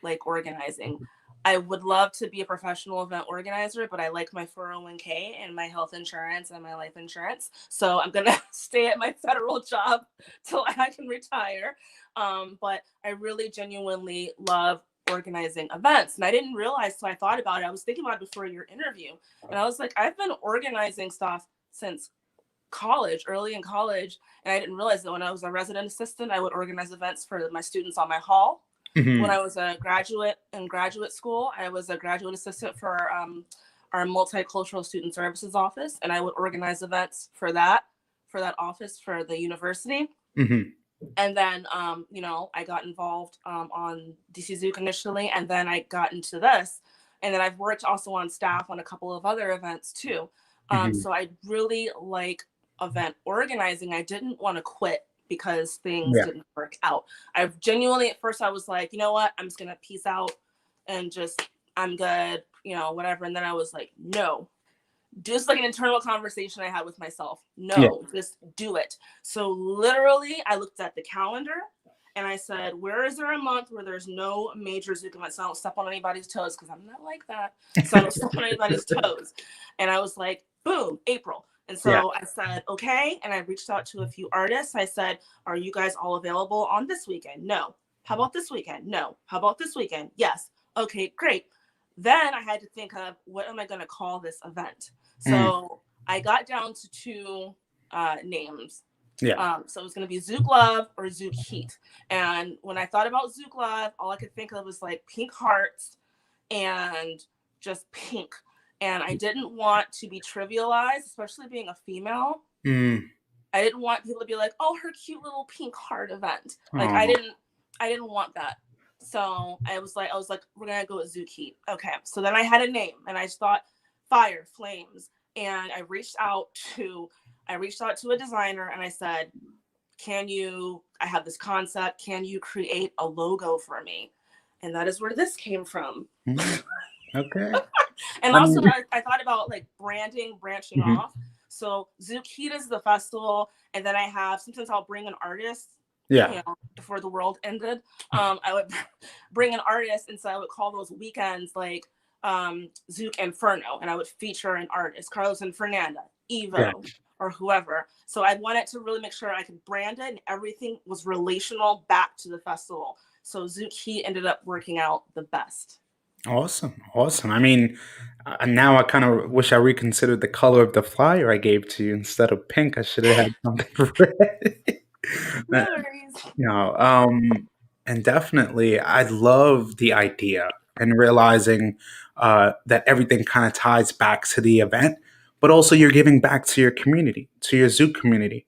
Speaker 2: like organizing. I would love to be a professional event organizer, but I like my 401k and my health insurance and my life insurance. So I'm going to stay at my federal job till I can retire. But I really genuinely love organizing events. And I didn't realize, so I thought about it. I was thinking about it before your interview. And I was like, I've been organizing stuff since college, early in college. And I didn't realize that when I was a resident assistant, I would organize events for my students on my hall. When
Speaker 1: Hmm.
Speaker 2: I was a graduate in graduate school, I was a graduate assistant for our multicultural student services office, and I would organize events for that office for the university.
Speaker 1: Hmm.
Speaker 2: And then I got involved on DC Zouk initially, and then I got into this, and then I've worked also on staff on a couple of other events too.
Speaker 1: Hmm.
Speaker 2: So I really like event organizing. I didn't want to quit because things
Speaker 1: Yeah.
Speaker 2: didn't work out. I genuinely, at first I was like, you know what, I'm just gonna peace out and just, I'm good, whatever. And then I was like, no, just like an internal conversation I had with myself.
Speaker 1: Yeah.
Speaker 2: No, just do it. So literally, I looked at the calendar and I said, where is there a month where there's no major Zouk events? So I don't step on anybody's toes because I'm not like that. So I don't step on anybody's toes. And I was like, boom, April. And
Speaker 1: Yeah.
Speaker 2: so I said, okay. And I reached out to a few artists. I said, are you guys all available on this weekend? No. How about this weekend? No. How about this weekend? Yes. Okay, great. Then I had to think of, what am I going to call this event?
Speaker 1: Mm.
Speaker 2: So I got down to two names.
Speaker 1: Yeah.
Speaker 2: So it was going to be Zouk Love or Zouk Heat. And when I thought about Zouk Love, all I could think of was like pink hearts and just pink. And I didn't want to be trivialized, especially being a female.
Speaker 1: Mm.
Speaker 2: I didn't want people to be like, oh, her cute little pink heart event. Like
Speaker 1: Oh.
Speaker 2: I didn't want that. So I was like, we're gonna go with Zouk Heat. Okay. So then I had a name and I just thought fire, flames. And I reached out to a designer and I said, I have this concept. Can you create a logo for me? And that is where this came from.
Speaker 1: Mm. Okay.
Speaker 2: And
Speaker 1: I
Speaker 2: also,
Speaker 1: mean,
Speaker 2: I thought about like branding, branching
Speaker 1: mhm.
Speaker 2: off. So Zouk Heat is the festival, and then I have sometimes I'll bring an artist.
Speaker 1: Yeah.
Speaker 2: Before the world ended, I would bring an artist, and so I would call those weekends like Zouk Inferno, and I would feature an artist, Carlos and Fernanda,
Speaker 1: Yeah.
Speaker 2: Evo, or whoever. So I wanted to really make sure I could brand it, and everything was relational back to the festival. So Zouk Heat ended up working out the best.
Speaker 1: Awesome. Awesome. I mean, now I kind of wish I reconsidered the color of the flyer I gave to you instead of pink. I should have had something red.
Speaker 2: No worries.
Speaker 1: No, and definitely, I love the idea and realizing that everything kind of ties back to the event, but also you're giving back to your community, to your Zouk community,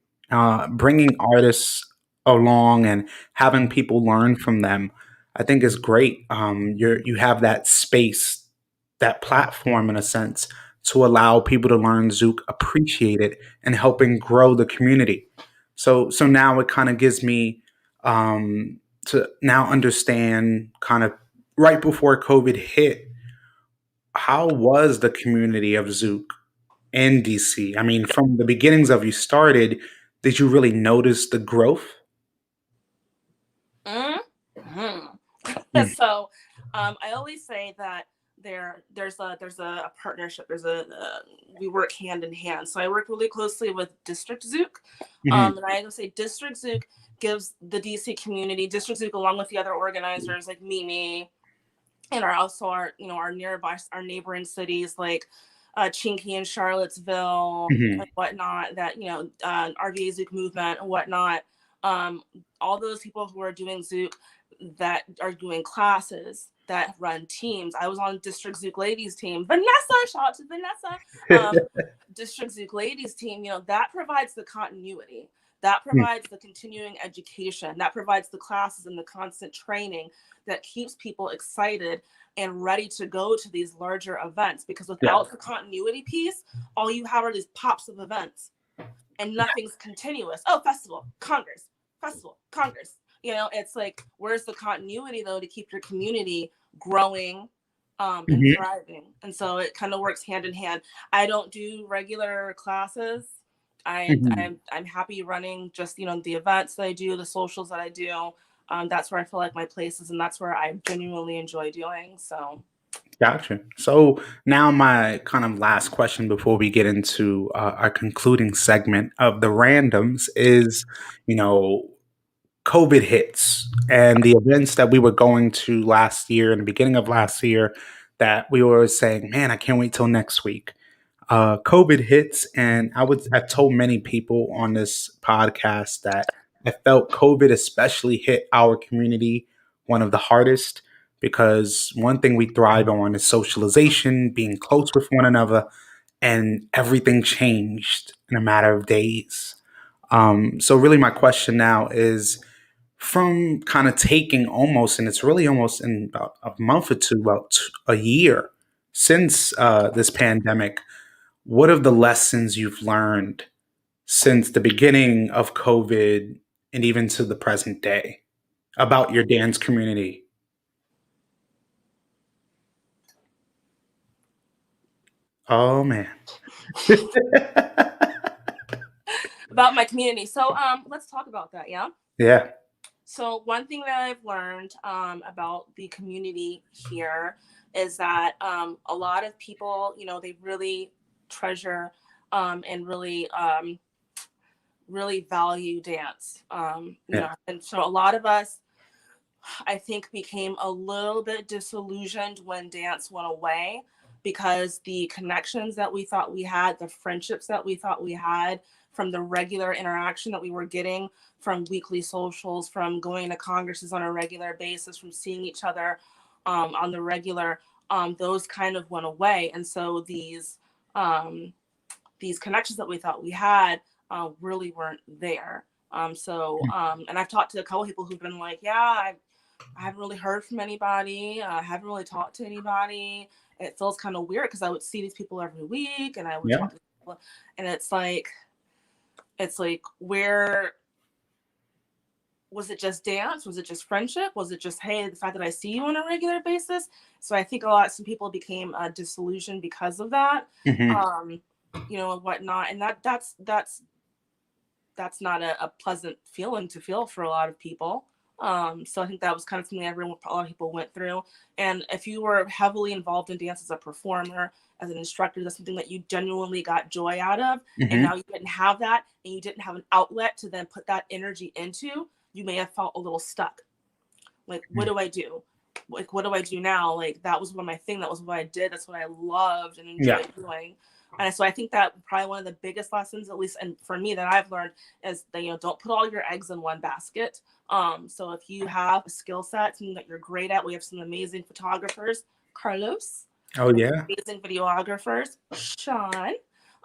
Speaker 1: bringing artists along and having people learn from them. I think is great. You have that space, that platform, in a sense, to allow people to learn Zouk, appreciate it, and helping grow the community. So now it kind of gives me to now understand kind of right before COVID hit, how was the community of Zouk in DC? I mean, from the beginnings of you started, did you really notice the growth?
Speaker 2: Mm-hmm.
Speaker 1: Mm.
Speaker 2: So I always say that there's a partnership. We work hand in hand. So I work really closely with District Zouk,
Speaker 1: Hmm.
Speaker 2: and I would say District Zouk gives the DC community, District Zouk, along with the other organizers like Mimi, and our neighboring cities like Chinky and Charlottesville
Speaker 1: Hmm.
Speaker 2: and whatnot. That RVA Zouk movement and whatnot. Um, all those people who are doing Zouk, that are doing classes, that run teams. I was on District Zouk Ladies team. Vanessa, shout out to Vanessa. District Zouk Ladies team, that provides the continuity. That provides the continuing education. That provides the classes and the constant training that keeps people excited and ready to go to these larger events. Because
Speaker 1: Yeah.
Speaker 2: without the continuity piece, all you have are these pops of events and nothing's continuous. Oh, festival, Congress. It's like, where's the continuity though to keep your community growing and
Speaker 1: Hmm.
Speaker 2: thriving? And so it kind of works hand in hand. I don't do regular classes.
Speaker 1: Hmm.
Speaker 2: I'm happy running just the events that I do, the socials that I do. That's where I feel like my place is, and that's where I genuinely enjoy doing. So
Speaker 1: Gotcha. So now my kind of last question before we get into our concluding segment of the randoms is, you know, COVID hits and the events that we were going to last year in the beginning of last year that we were saying, man, I can't wait till next week. COVID hits, and I've told many people on this podcast that I felt COVID especially hit our community one of the hardest because one thing we thrive on is socialization, being close with one another, and everything changed in a matter of days. So really, my question now is from kind of taking almost, and it's really almost in about a month or two, a year since this pandemic. What are the lessons you've learned since the beginning of COVID and even to the present day about your dance community? Oh man.
Speaker 2: About my community. So let's talk about that. Yeah.
Speaker 1: Yeah.
Speaker 2: So one thing that I've learned about the community here is that a lot of people, they really treasure and really value dance.
Speaker 1: Yeah.
Speaker 2: And so a lot of us, I think, became a little bit disillusioned when dance went away because the connections that we thought we had, the friendships that we thought we had from the regular interaction that we were getting from weekly socials, from going to congresses on a regular basis, from seeing each other on the regular, those kind of went away. And so these connections that we thought we had really weren't there. And I've talked to a couple people who've been like, yeah, I haven't really heard from anybody. I haven't really talked to anybody. It feels kind of weird because I would see these people every week and I would
Speaker 1: Yeah.
Speaker 2: talk to people, and it's like, where was it? Just dance? Was it just friendship? Was it just, hey, the fact that I see you on a regular basis? So I think some people became disillusioned because of that,
Speaker 1: Hmm.
Speaker 2: um, and whatnot. And that's not a pleasant feeling to feel for a lot of people. So I think that was kind of something a lot of people went through. And if you were heavily involved in dance as a performer, as an instructor, that's something that you genuinely got joy out of. And
Speaker 1: Hmm.
Speaker 2: now you didn't have that, and you didn't have an outlet to then put that energy into. You may have felt a little stuck. Like, what do I do? Like, what do I do now? Like, that was my thing. That was what I did. That's what I loved and
Speaker 1: Yeah.
Speaker 2: enjoyed doing. And so I think that probably one of the biggest lessons, at least, and for me, that I've learned is that, don't put all your eggs in one basket. So if you have a skill set, something that you're great at, we have some amazing photographers, Carlos,
Speaker 1: Oh yeah.
Speaker 2: amazing videographers, Sean,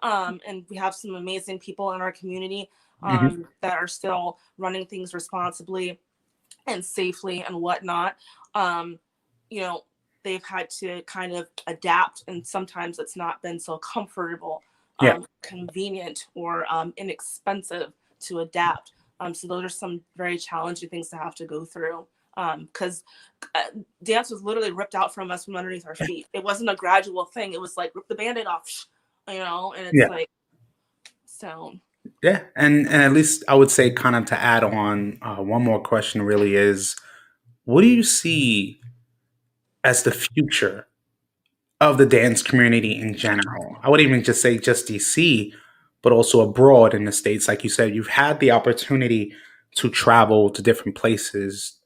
Speaker 2: and we have some amazing people in our community
Speaker 1: Hmm.
Speaker 2: that are still running things responsibly and safely and whatnot. Um, you know, they've had to kind of adapt, and sometimes it's not been so comfortable,
Speaker 1: Yeah.
Speaker 2: convenient, or inexpensive to adapt. So those are some very challenging things to have to go through. Because dance was literally ripped out from us from underneath our feet. It wasn't a gradual thing. It was like, rip the band-aid off, and it's
Speaker 1: Yeah.
Speaker 2: like, so.
Speaker 1: Yeah. And at least I would say, kind of to add on, one more question really is, what do you see as the future of the dance community in general? I would even just say just DC, but also abroad in the States. Like you said, you've had the opportunity to travel to different places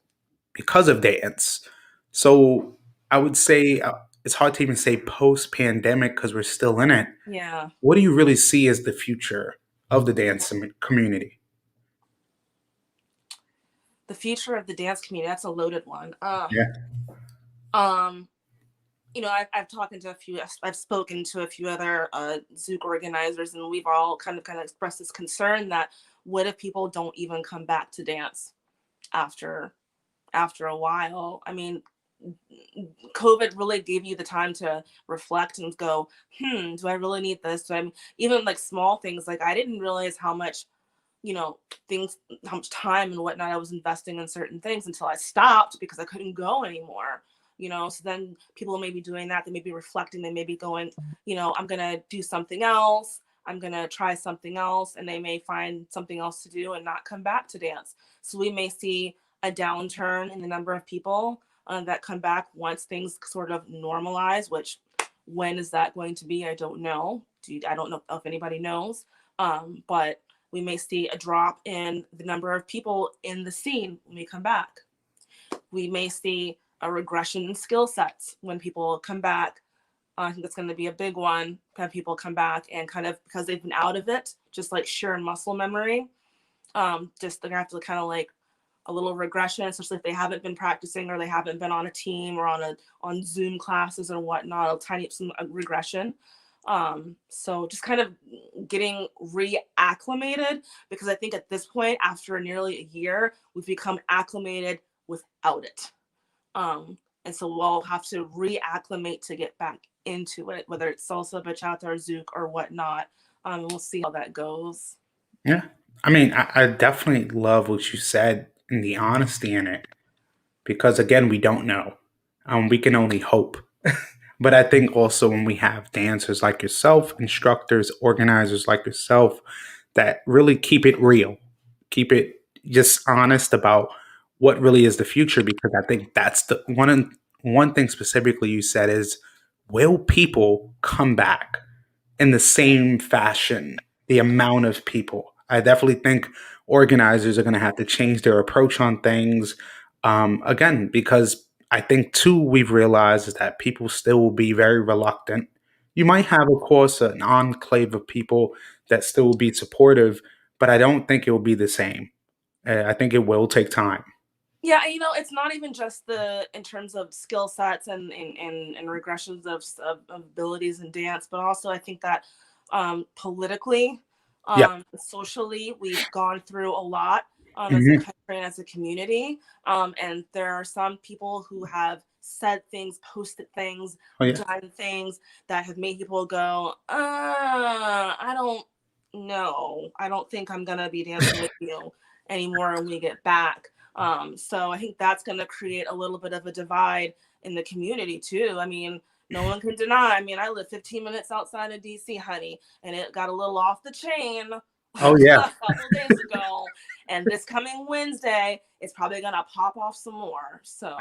Speaker 1: because of dance. So I would say, it's hard to even say post pandemic because we're still in it.
Speaker 2: Yeah,
Speaker 1: What do you really see as the future of the dance community?
Speaker 2: the future of the dance community, that's a loaded one.
Speaker 1: Yeah.
Speaker 2: Um, I've talked to I've spoken to a few other Zouk organizers, and we've all kind of expressed this concern that what if people don't even come back to dance after a while? I mean, COVID really gave you the time to reflect and go, do I really need this? Even like small things, like I didn't realize how much, things, how much time and whatnot I was investing in certain things until I stopped because I couldn't go anymore. So then people may be doing that. They may be reflecting. They may be going, I'm going to do something else. I'm going to try something else. And they may find something else to do and not come back to dance. So we may see a downturn in the number of people that come back once things sort of normalize, which when is that going to be? I don't know. I don't know if anybody knows. But We may see a drop in the number of people in the scene when we come back. We may see a regression in skill sets when people come back. I think that's going to be a big one. Have people come back and kind of, because they've been out of it, just like sheer muscle memory, just they're gonna have to kind of like a little regression, especially if they haven't been practicing or they haven't been on a team or on Zoom classes or whatnot. A tiny some regression. So just kind of getting reacclimated, because I think at this point, after nearly a year, we've become acclimated without it. And so we'll have to reacclimate to get back into it, whether it's salsa, bachata, or zouk or whatnot. We'll see how that goes.
Speaker 1: Yeah. I mean, I definitely love what you said and the honesty in it because, again, we don't know. We can only hope. But I think also when we have dancers like yourself, instructors, organizers like yourself that really keep it real, keep it just honest about what really is the future, because I think that's the one thing specifically you said is, will people come back in the same fashion, the amount of people? I definitely think organizers are going to have to change their approach on things. Again, because I think too, we've realized is that people still will be very reluctant. You might have, of course, an enclave of people that still will be supportive, but I don't think it will be the same. I think it will take time.
Speaker 2: Yeah, it's not even just the in terms of skill sets and regressions of abilities in dance, but also I think that politically,
Speaker 1: Yeah.
Speaker 2: socially, we've gone through a lot as a
Speaker 1: Mhm.
Speaker 2: country and as a community. And there are some people who have said things, posted things,
Speaker 1: Oh yeah.
Speaker 2: done things that have made people go, I don't know. I don't think I'm gonna be dancing with you anymore when we get back. So I think that's going to create a little bit of a divide in the community too. I mean, no one can deny. I mean, I live 15 minutes outside of DC, honey, and it got a little off the chain
Speaker 1: Oh
Speaker 2: a
Speaker 1: yeah.
Speaker 2: couple days ago. And this coming Wednesday, it's probably going to pop off some more. So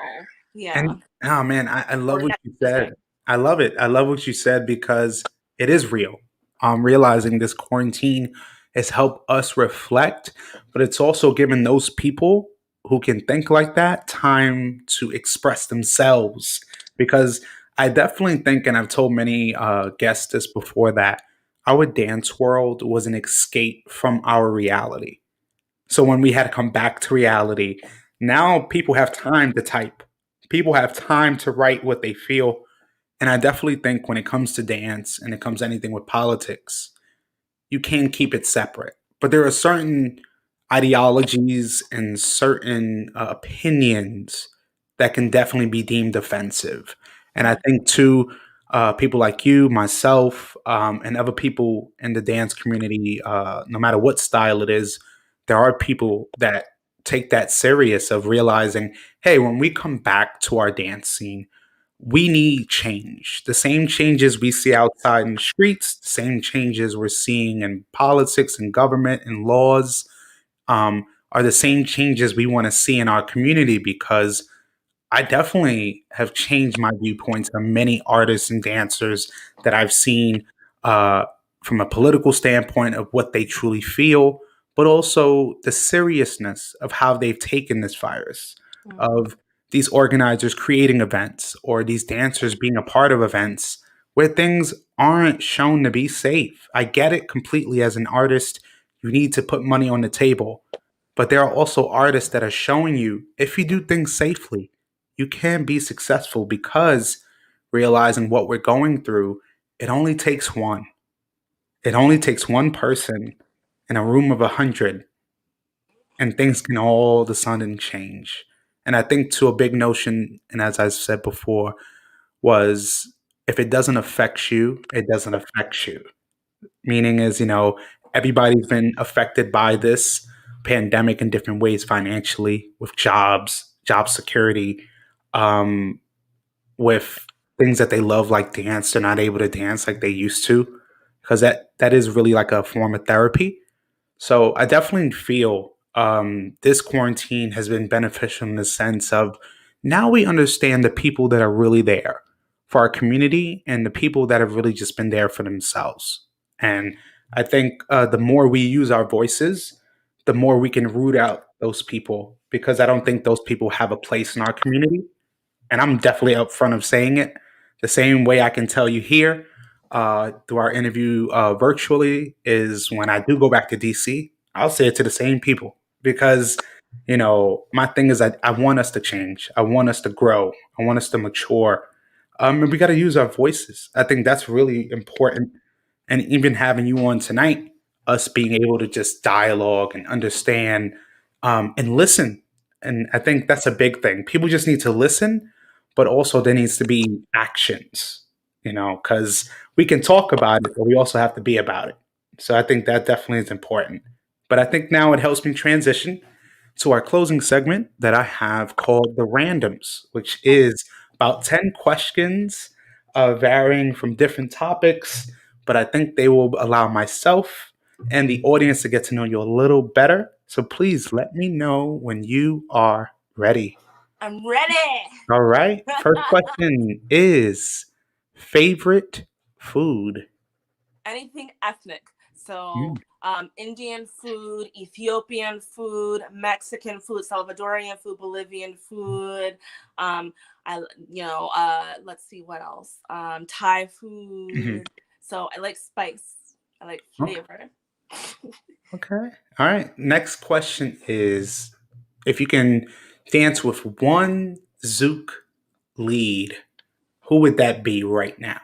Speaker 2: yeah,
Speaker 1: And oh man, I love
Speaker 2: or
Speaker 1: what
Speaker 2: next
Speaker 1: you said.
Speaker 2: Tuesday.
Speaker 1: I love it. I love what you said because it is real. Realizing this quarantine has helped us reflect, but it's also given those people who can think like that time to express themselves. Because I definitely think, and I've told many guests this before, that our dance world was an escape from our reality. So when we had to come back to reality, now people have time to type. People have time to write what they feel. And I definitely think when it comes to dance and it comes to anything with politics, you can keep it separate. But there are certain ideologies and certain opinions that can definitely be deemed offensive. And I
Speaker 2: Mhm.
Speaker 1: think too, people like you, myself, and other people in the dance community, no matter what style it is, there are people that take that serious of realizing, hey, when we come back to our dance scene, we need change. The same changes we see outside in the streets, the same changes we're seeing in politics and government and laws, are the same changes we want to see in our community, because I definitely have changed my viewpoints on many artists and dancers that I've seen, uh, from a political standpoint of what they truly feel, but also the seriousness of how they've taken this virus,
Speaker 2: Mhm.
Speaker 1: of these organizers creating events or these dancers being a part of events where things aren't shown to be safe. I get it completely as an artist. You need to put money on the table. But there are also artists that are showing you if you do things safely, you can be successful, because realizing what we're going through, it only takes one. It only takes one person in a room of 100, and things can all of a sudden change. And I think to a big notion, and as I said before, was if it doesn't affect you, it doesn't affect you. Meaning is, everybody's been affected by this pandemic in different ways financially, with jobs, job security, um, with things that they love like dance. They're not able to dance like they used to, because that is really like a form of therapy. So I definitely feel this quarantine has been beneficial in the sense of now we understand the people that are really there for our community and the people that have really just been there for themselves. And I think the more we use our voices, the more we can root out those people because I don't think those people have a place in our community. And I'm definitely upfront of saying it. The same way I can tell you here through our interview virtually is when I do go back to DC, I'll say it to the same people because, my thing is I want us to change. I want us to grow. I want us to mature. And we got to use our voices. I think that's really important. And even having you on tonight, us being able to just dialogue and understand and listen. And I think that's a big thing. People just need to listen, but also there needs to be actions, because we can talk about it, but we also have to be about it. So I think that definitely is important. But I think now it helps me transition to our closing segment that I have called the randoms, which is about 10 questions varying from different topics. But I think they will allow myself and the audience to get to know you a little better. So please let me know when you are ready.
Speaker 2: I'm ready.
Speaker 1: All right. First question is favorite food.
Speaker 2: Anything ethnic. So
Speaker 1: Mm.
Speaker 2: Indian food, Ethiopian food, Mexican food, Salvadorian food, Bolivian food. I let's see what else. Thai
Speaker 1: Mhm.
Speaker 2: food. So I like spice. I like
Speaker 1: Okay.
Speaker 2: flavor.
Speaker 1: Okay. All right. Next question is if you can dance with one Zouk lead, who would that be right now?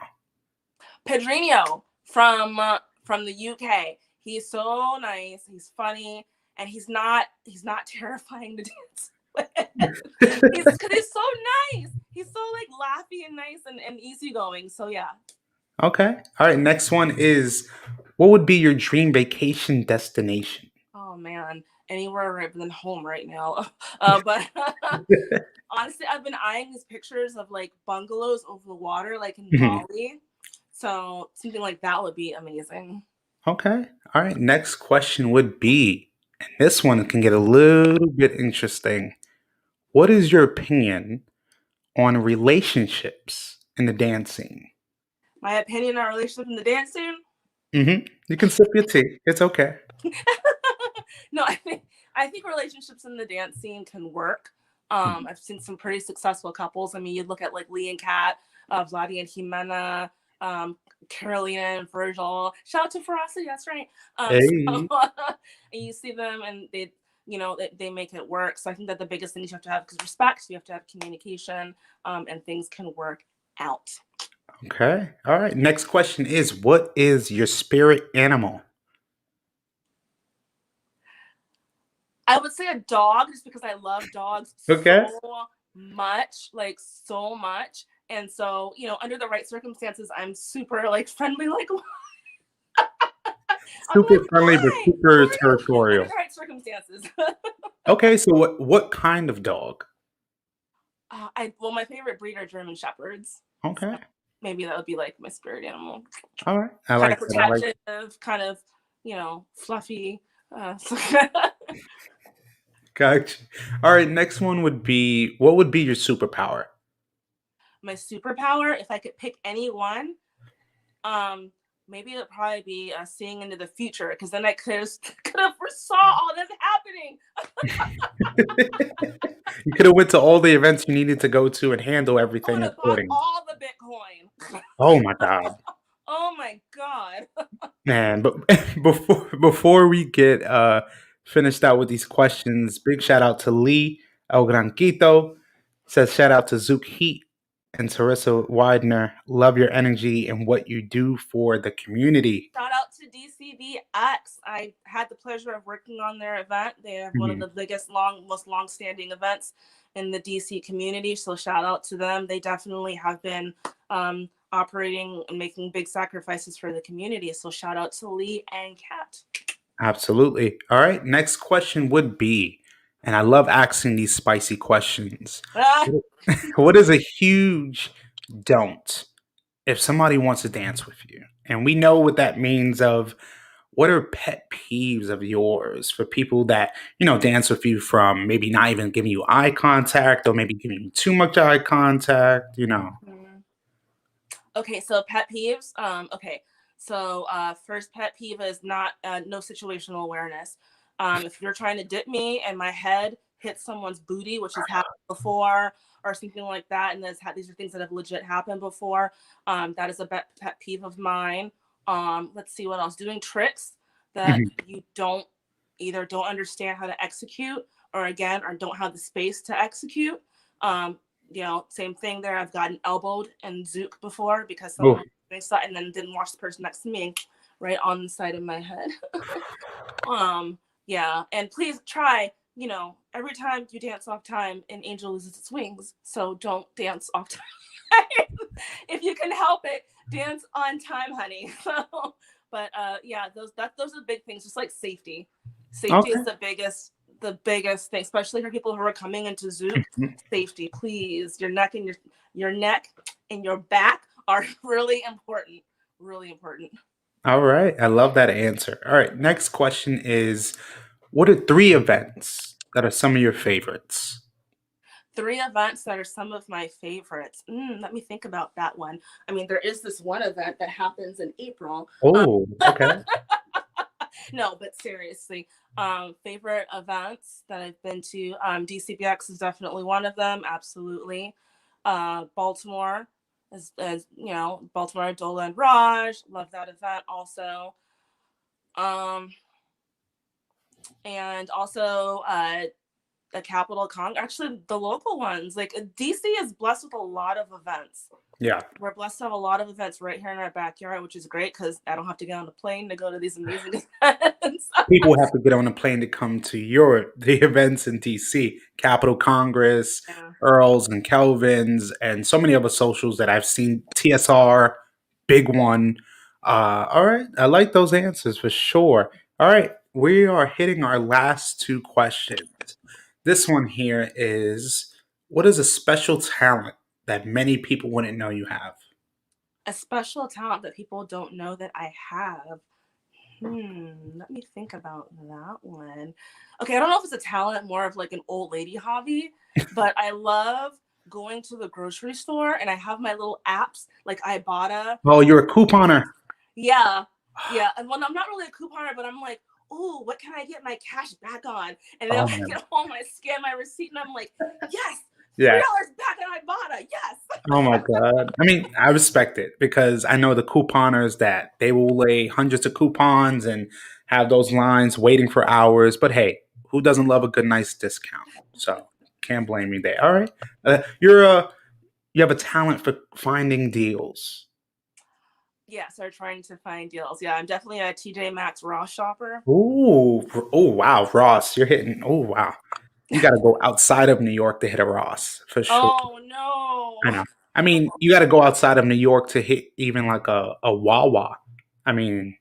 Speaker 2: Pedrinho from the UK. He's so nice. He's funny, and he's not terrifying to dance with. He's so nice. He's so like laughy and nice and easygoing. So yeah.
Speaker 1: Okay. All right. Next one is what would be your dream vacation destination?
Speaker 2: Oh man, anywhere rather than home right now. But honestly, I've been eyeing these pictures of like bungalows over the water, like in
Speaker 1: Mhm.
Speaker 2: Bali. So something like that would be amazing.
Speaker 1: Okay. All right. Next question would be, and this one can get a little bit interesting. What is your opinion on relationships in the dance scene?
Speaker 2: My opinion on relationship in the dance scene.
Speaker 1: You can sip your tea. It's okay.
Speaker 2: No, I think relationships in the dance scene can work.
Speaker 1: Mhm.
Speaker 2: I've seen some pretty successful couples. I mean, you look at like Lee and Kat, Vladi and Jimena, Carolina and Virgil. Shout out to Ferocity, that's right. So
Speaker 1: Hey.
Speaker 2: and you see them and they make it work. So I think that the biggest thing you have to have, because respect, you have to have communication, and things can work out.
Speaker 1: Okay. All right. Next question is what is your spirit animal?
Speaker 2: I would say a dog, just because I love dogs
Speaker 1: Okay.
Speaker 2: so much, like so much. And so, under the right circumstances, I'm super like friendly. Like I'm
Speaker 1: Super
Speaker 2: like,
Speaker 1: friendly but
Speaker 2: hi, how
Speaker 1: super
Speaker 2: are you? Under
Speaker 1: territorial.
Speaker 2: the right circumstances.
Speaker 1: Okay, so what kind of dog?
Speaker 2: My favorite breed are German shepherds.
Speaker 1: Okay.
Speaker 2: So maybe that would be like my spirit animal.
Speaker 1: All right. I
Speaker 2: Kind
Speaker 1: like
Speaker 2: of
Speaker 1: that. I like
Speaker 2: protective, kind of fluffy. So
Speaker 1: Gotcha. All right, next one would be what would be your superpower?
Speaker 2: my superpower, if I could pick any one, um maybe it'd probably be seeing into the future, because then I could have foresaw all this happening.
Speaker 1: You could have went to all the events you needed to go to and handle
Speaker 2: I would
Speaker 1: everything
Speaker 2: have bought
Speaker 1: accordingly.
Speaker 2: all the Bitcoin.
Speaker 1: Oh my god.
Speaker 2: Oh my god.
Speaker 1: Man, but before we get finished out with these questions, big shout out to Lee El Granquito. Says shout out to Zook Heat and Terrisa Widener. Love your energy and what you do for the community.
Speaker 2: Shout out to DCBX. I had the pleasure of working on their event. They have one of
Speaker 1: Mhm.
Speaker 2: the most long-standing events in the DC community. So shout out to them. They definitely have been operating and making big sacrifices for the community. So shout out to Lee and Kat.
Speaker 1: Absolutely. All right. Next question would be, and I love asking these spicy questions.
Speaker 2: Ah,
Speaker 1: What is a huge don't if somebody wants to dance with you? And we know what that means of what are pet peeves of yours for people that, dance with you from maybe not even giving you eye contact or maybe giving you too much eye contact.
Speaker 2: okay, so pet peeves. Okay, So first pet peeve is not no situational awareness. If you're trying to dip me and my head hits someone's booty, which has happened before, or something like that, and these are things that have legit happened before, that is a pet peeve of mine. Let's see what else. Doing tricks that
Speaker 1: Mhm.
Speaker 2: you don't understand how to execute, or don't have the space to execute. Um, Same thing there. I've gotten elbowed and Zook before because someone
Speaker 1: Oh,
Speaker 2: was doing something and then didn't watch the person next to me right on the side of my head. um, yeah, and please try. Every time you dance off time, an angel loses its wings. So don't dance off time. If you can help it, dance on time, honey. So, but yeah, those are the big things. Just like safety. Safety is
Speaker 1: okay.
Speaker 2: the biggest thing, especially for people who are coming into Zouk. Safety, please. Your neck and your back are really important. Really important.
Speaker 1: All right. I love that answer. All right. Next question is, what are three events that are some of your favorites?
Speaker 2: Three events that are some of my favorites. Let me think about that one. I mean, there is this one event that happens in April.
Speaker 1: Oh, okay.
Speaker 2: No, but seriously, favorite events that I've been to, DCBX is definitely one of them. Absolutely. Baltimore, as you know, Baltimore Dola and Raj, love that event also. Um, and also the Capitol Con, actually the local ones. Like DC is blessed with a lot of events.
Speaker 1: Yeah.
Speaker 2: We're blessed to have a lot of events right here in our backyard, which is great because I don't have to get on a plane to go to these amazing events.
Speaker 1: People have to get on a plane to come to the events in DC, Capitol Congress,
Speaker 2: Yeah.
Speaker 1: Earls and Kelvin's, and so many other socials that I've seen. TSR, big one. All right, I like those answers for sure. All right, we are hitting our last two questions. This one here is: what is a special talent that many people wouldn't know you have?
Speaker 2: A special talent that people don't know that I have. Let me think about that one. Okay, I don't know if it's a talent, more of like an old lady hobby, but I love going to the grocery store and I have my little apps like Ibotta.
Speaker 1: Oh, you're a couponer.
Speaker 2: Yeah, yeah. And when I'm not really a couponer, but I'm like, oh, what can I get my cash back on? And then
Speaker 1: Oh
Speaker 2: I
Speaker 1: man,
Speaker 2: get home, I scan my receipt, and I'm like, yes,
Speaker 1: yeah.
Speaker 2: $3 back on Ibotta. Yes.
Speaker 1: Oh my god. I mean, I respect it because I know the couponers that they will lay hundreds of coupons and have those lines waiting for hours. But hey, who doesn't love a good nice discount? So can't blame me there. All right, you have a talent for finding deals.
Speaker 2: Yeah, so trying to find deals. Yeah, I'm definitely a TJ Maxx raw shopper.
Speaker 1: Ooh, oh wow, Ross, you're hitting. Oh wow, you got to go outside of New York to hit a Ross for sure.
Speaker 2: Oh
Speaker 1: I
Speaker 2: no.
Speaker 1: know. I mean, you got to go outside of New York to hit even like a Wawa. I mean,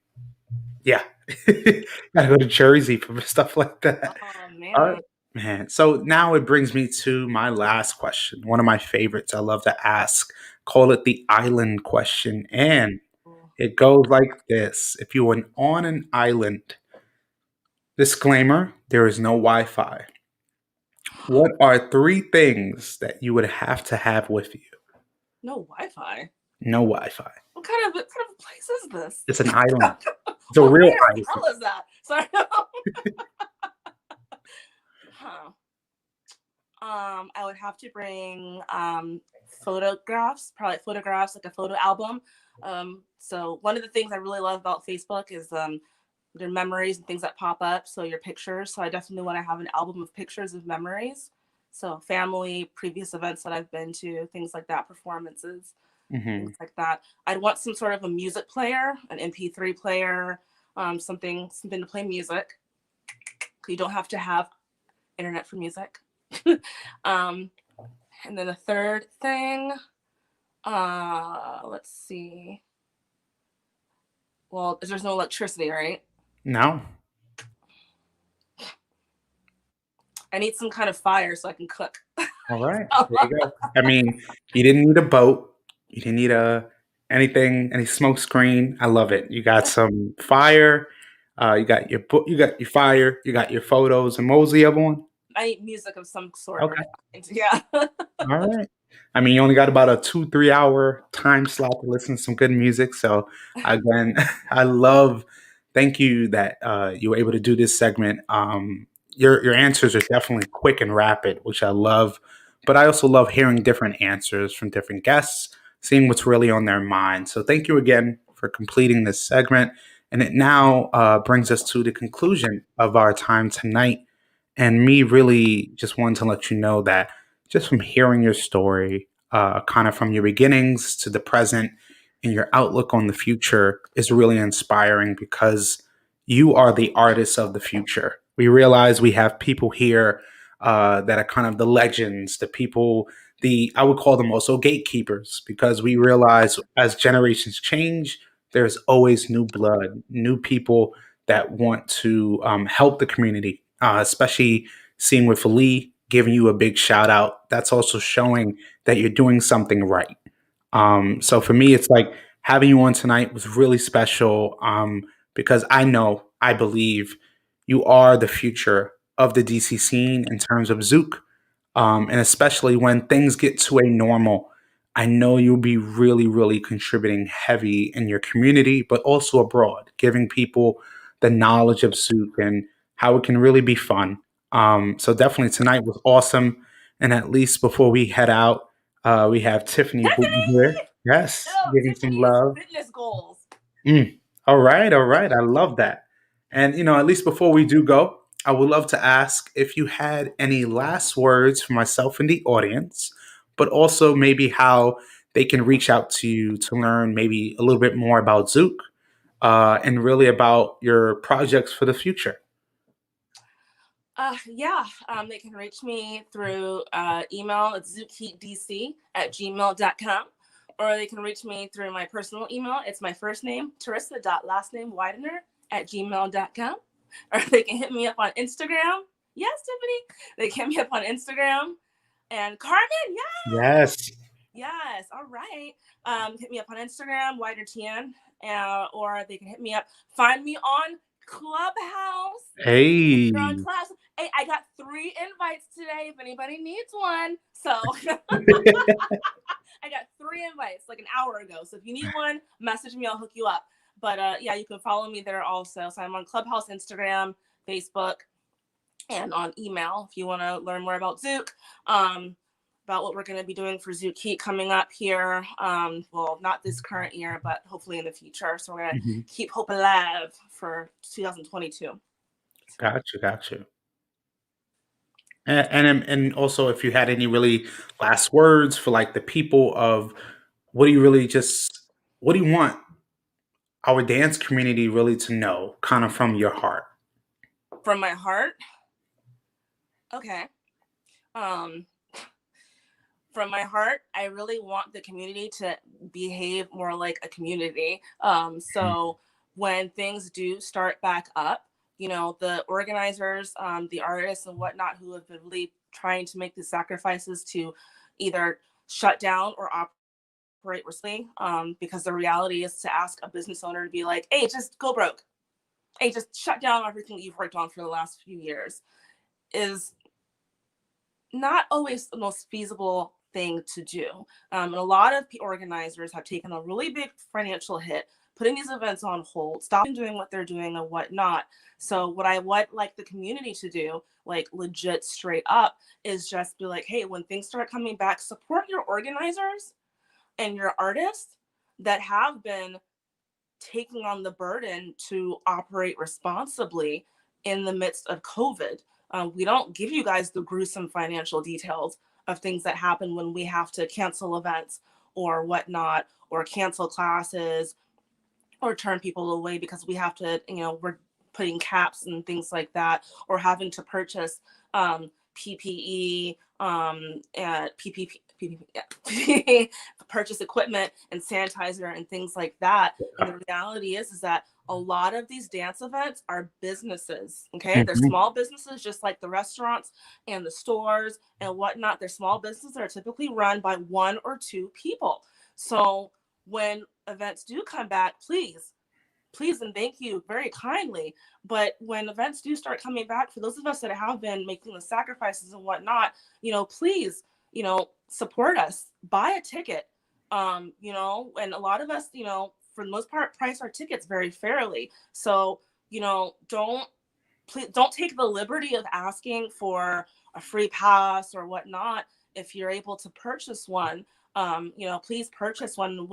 Speaker 1: yeah. Gotta go to Jersey for stuff like that.
Speaker 2: Oh
Speaker 1: All right,
Speaker 2: man.
Speaker 1: man. So now it brings me to my last question, one of my favorites I love to ask. Call it the island question. And it goes like this. If you were on an island, disclaimer, there is no Wi Fi. What are three things that you would have to have with you?
Speaker 2: No Wi-Fi.
Speaker 1: No Wi Fi.
Speaker 2: What kind of place is this?
Speaker 1: It's an island. It's a
Speaker 2: Well,
Speaker 1: real
Speaker 2: where the
Speaker 1: island.
Speaker 2: hell is that? Sorry. Huh. I would have to bring photographs, probably photographs, like a photo album. So one of the things I really love about Facebook is their memories and things that pop up. So your pictures. So I definitely want to have an album of pictures of memories. So family, previous events that I've been to, things like that, performances,
Speaker 1: Hmm.
Speaker 2: things like that. I'd want some sort of a music player, an MP3 player, something to play music. You don't have to have internet for music. um, and then the third thing, let's see. Well, there's no electricity, right?
Speaker 1: No.
Speaker 2: I need some kind of fire so I can cook.
Speaker 1: All right. There you go. I mean, you didn't need a boat. You didn't need any smoke screen. I love it. You got some fire. You got your book. You got your fire. You got your photos. And what was the other one?
Speaker 2: I need music of some sort.
Speaker 1: Okay.
Speaker 2: Yeah.
Speaker 1: All right. I mean, you only got about a 2, 3 hour time slot to listen to some good music. So again, I love. Thank you that you were able to do this segment. Your answers are definitely quick and rapid, which I love. But I also love hearing different answers from different guests, seeing what's really on their mind. So thank you again for completing this segment. And it now brings us to the conclusion of our time tonight. And me really just wanted to let you know that just from hearing your story, kind of from your beginnings to the present and your outlook on the future is really inspiring because you are the artists of the future. We realize we have people here that are kind of the legends, the people, the I would call them also gatekeepers because we realize as generations change, there's always new blood, new people that want to help the community, especially seeing with Lee giving you a big shout out. That's also showing that you're doing something right. So for me, it's like having you on tonight was really special because I believe you are the future of the DC scene in terms of Zook. And especially when things get to a normal, I know you'll be really, really contributing heavy in your community, but also abroad, giving people the knowledge of Zook and how it can really be fun. So definitely tonight was awesome. And at least before we head out, we have Tiffany Booton here.
Speaker 2: Tiffany!
Speaker 1: Yes,
Speaker 2: Oh,
Speaker 1: giving some
Speaker 2: Tiffany's
Speaker 1: love.
Speaker 2: fitness goals.
Speaker 1: Mm. All right, all right. I love that. And at least before we do go, I would love to ask if you had any last words for myself and the audience, but also maybe how they can reach out to you to learn maybe a little bit more about Zook and really about your projects for the future.
Speaker 2: Yeah, they can reach me through email. It's zookheatdc@gmail.com. Or they can reach me through my personal email. It's my first name, Terrisa.lastname.Widener@gmail.com. Or they can hit me up on Instagram. Yes, Tiffany. They can hit me up on Instagram. And Carmen, yes.
Speaker 1: Yes.
Speaker 2: Yes. All right. Hit me up on Instagram, WidenerTN. Or they can hit me up. Find me on Clubhouse. You're on
Speaker 1: Hey.
Speaker 2: class. Hey, I got 3 invites today if anybody needs one. So I got 3 invites like an hour ago. So if you need one, message me. I'll hook you up. But yeah, you can follow me there also. So I'm on Clubhouse, Instagram, Facebook, and on email if you want to learn more about Zook, about what we're going to be doing for Zouk Heat coming up here. Well, not this current year, but hopefully in the future. So we're going to
Speaker 1: Mhm.
Speaker 2: keep hope alive for 2022.
Speaker 1: Got you, got you. And also, if you had any really last words for like the people of what do you really just what do you want our dance community really to know, kind of from your heart?
Speaker 2: From my heart, okay. Um, from my heart, I really want the community to behave more like a community. So when things do start back up, the organizers, the artists and whatnot who have been really trying to make the sacrifices to either shut down or operate responsibly, because the reality is to ask a business owner to be like, hey, just go broke. Hey, just shut down everything that you've worked on for the last few years is not always the most feasible thing to do. And a lot of organizers have taken a really big financial hit, putting these events on hold, stopping doing what they're doing and whatnot. So what I would like the community to do, like legit straight up, is just be like, hey, when things start coming back, support your organizers and your artists that have been taking on the burden to operate responsibly in the midst of COVID. We don't give you guys the gruesome financial details of things that happen when we have to cancel events or whatnot, or cancel classes, or turn people away because we have to, we're putting caps and things like that, or having to purchase PPE, and PPP, purchase equipment and sanitizer and things like that. And the reality is that a lot of these dance events are businesses. Okay, they're
Speaker 1: Mhm.
Speaker 2: small businesses, just like the restaurants and the stores and whatnot. They're small businesses that are typically run by 1 or 2 people. So when events do come back, please and thank you very kindly. But when events do start coming back, for those of us that have been making the sacrifices and whatnot, please support us, buy a ticket. And a lot of us, for the most part, price our tickets very fairly. So, don't please don't take the liberty of asking for a free pass or whatnot. If you're able to purchase one, please purchase one.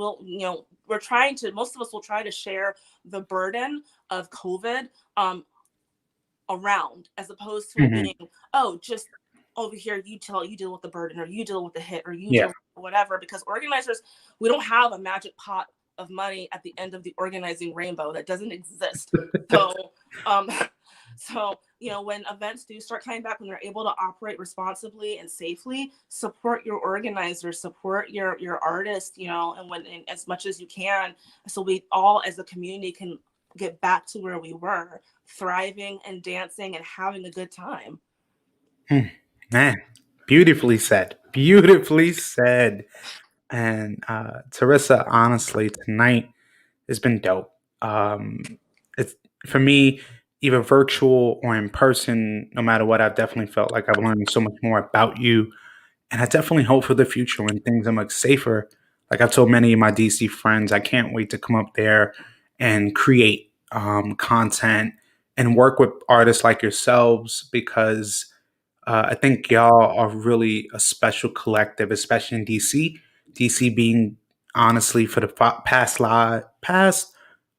Speaker 2: We're trying to, most of us will try to share the burden of COVID around, as opposed to it
Speaker 1: Hmm.
Speaker 2: being, oh, just over here, you deal with the burden, or you deal with the hit, or you
Speaker 1: Yeah.
Speaker 2: deal with whatever. Because organizers, we don't have a magic pot of money at the end of the organizing rainbow. That doesn't exist. So um so when events do start coming back, when they're able to operate responsibly and safely, support your organizers, support your artists, and as much as you can, so we all as a community can get back to where we were, thriving and dancing and having a good time.
Speaker 1: Hmm. Man, beautifully said. Beautifully said. And Teresa, honestly, tonight has been dope. It's for me, either virtual or in person. No matter what, I've definitely felt like I've learned so much more about you, and I definitely hope for the future when things are much safer. Like I've told many of my DC friends, I can't wait to come up there and create content and work with artists like yourselves because I think y'all are really a special collective, especially in DC. DC being honestly for the past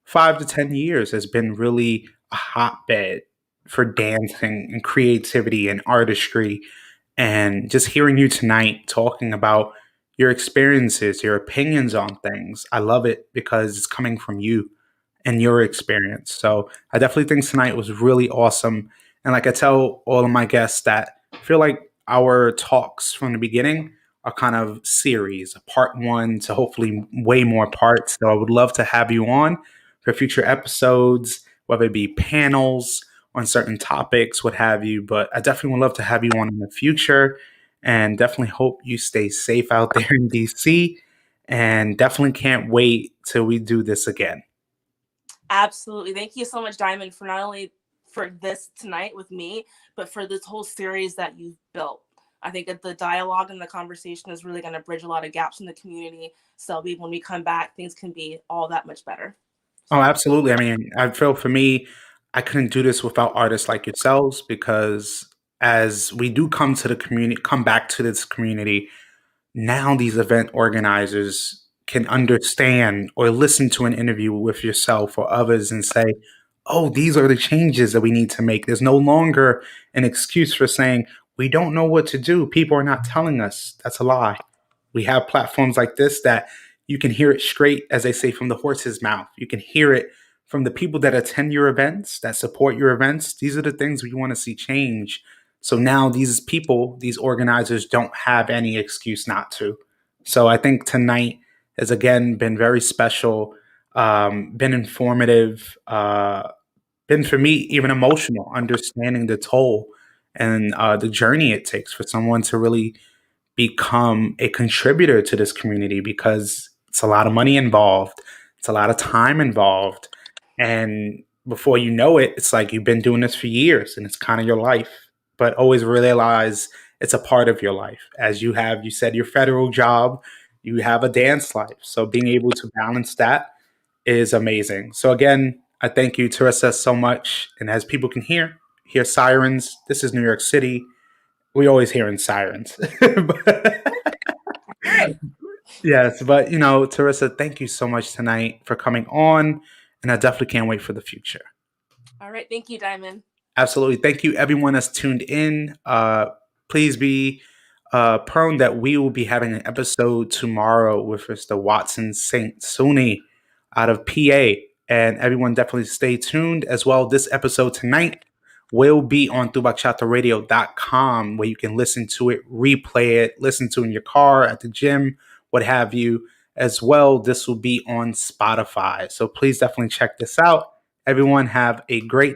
Speaker 1: 5 to 10 years has been really a hotbed for dancing and creativity and artistry. And just hearing you tonight talking about your experiences, your opinions on things, I love it because it's coming from you and your experience. So I definitely think tonight was really awesome. And like I tell all of my guests that I feel like our talks from the beginning are kind of series, part one to hopefully way more parts. So I would love to have you on for future episodes, whether it be panels on certain topics, what have you. But I definitely would love to have you on in the future and definitely hope you stay safe out there in DC and definitely can't wait till we do this again.
Speaker 2: Absolutely. Thank you so much, Diamond, for not only for this tonight with me, but for this whole series that you've built. I think that the dialogue and the conversation is really going to bridge a lot of gaps in the community. So when we come back, things can be all that much better.
Speaker 1: Oh,
Speaker 2: So
Speaker 1: absolutely. I mean, I feel for me, I couldn't do this without artists like yourselves because as we do come to the community, come back to this community, now these event organizers can understand or listen to an interview with yourself or others and say, oh, these are the changes that we need to make. There's no longer an excuse for saying, we don't know what to do. People are not telling us. That's a lie. We have platforms like this that you can hear it straight, as they say, from the horse's mouth. You can hear it from the people that attend your events, that support your events. These are the things we want to see change. So now these people, these organizers don't have any excuse not to. So I think tonight has again been very special, been informative, been for me even emotional, understanding the toll and the journey it takes for someone to really become a contributor to this community because it's a lot of money involved, it's a lot of time involved. And before you know it, it's like you've been doing this for years and it's kind of your life. But always realize it's a part of your life. As you said, your federal job, you have a dance life. So being able to balance that is amazing. So again, I thank you, Teresa, so much. And as people can hear sirens. This is New York City. We always hearing sirens.
Speaker 2: all right.
Speaker 1: Yes, but Teresa, thank you so much tonight for coming on, and I definitely can't wait for the future.
Speaker 2: All right. Thank you, Diamond.
Speaker 1: Absolutely, thank you everyone that's tuned in. Please be prone that we will be having an episode tomorrow with Mr. Watson Saint Suni out of PA, and everyone definitely stay tuned as well. This episode tonight will be on tubachataradio.com where you can listen to it, replay it, listen to it in your car, at the gym, what have you. As well, this will be on Spotify. So please definitely check this out. Everyone have a great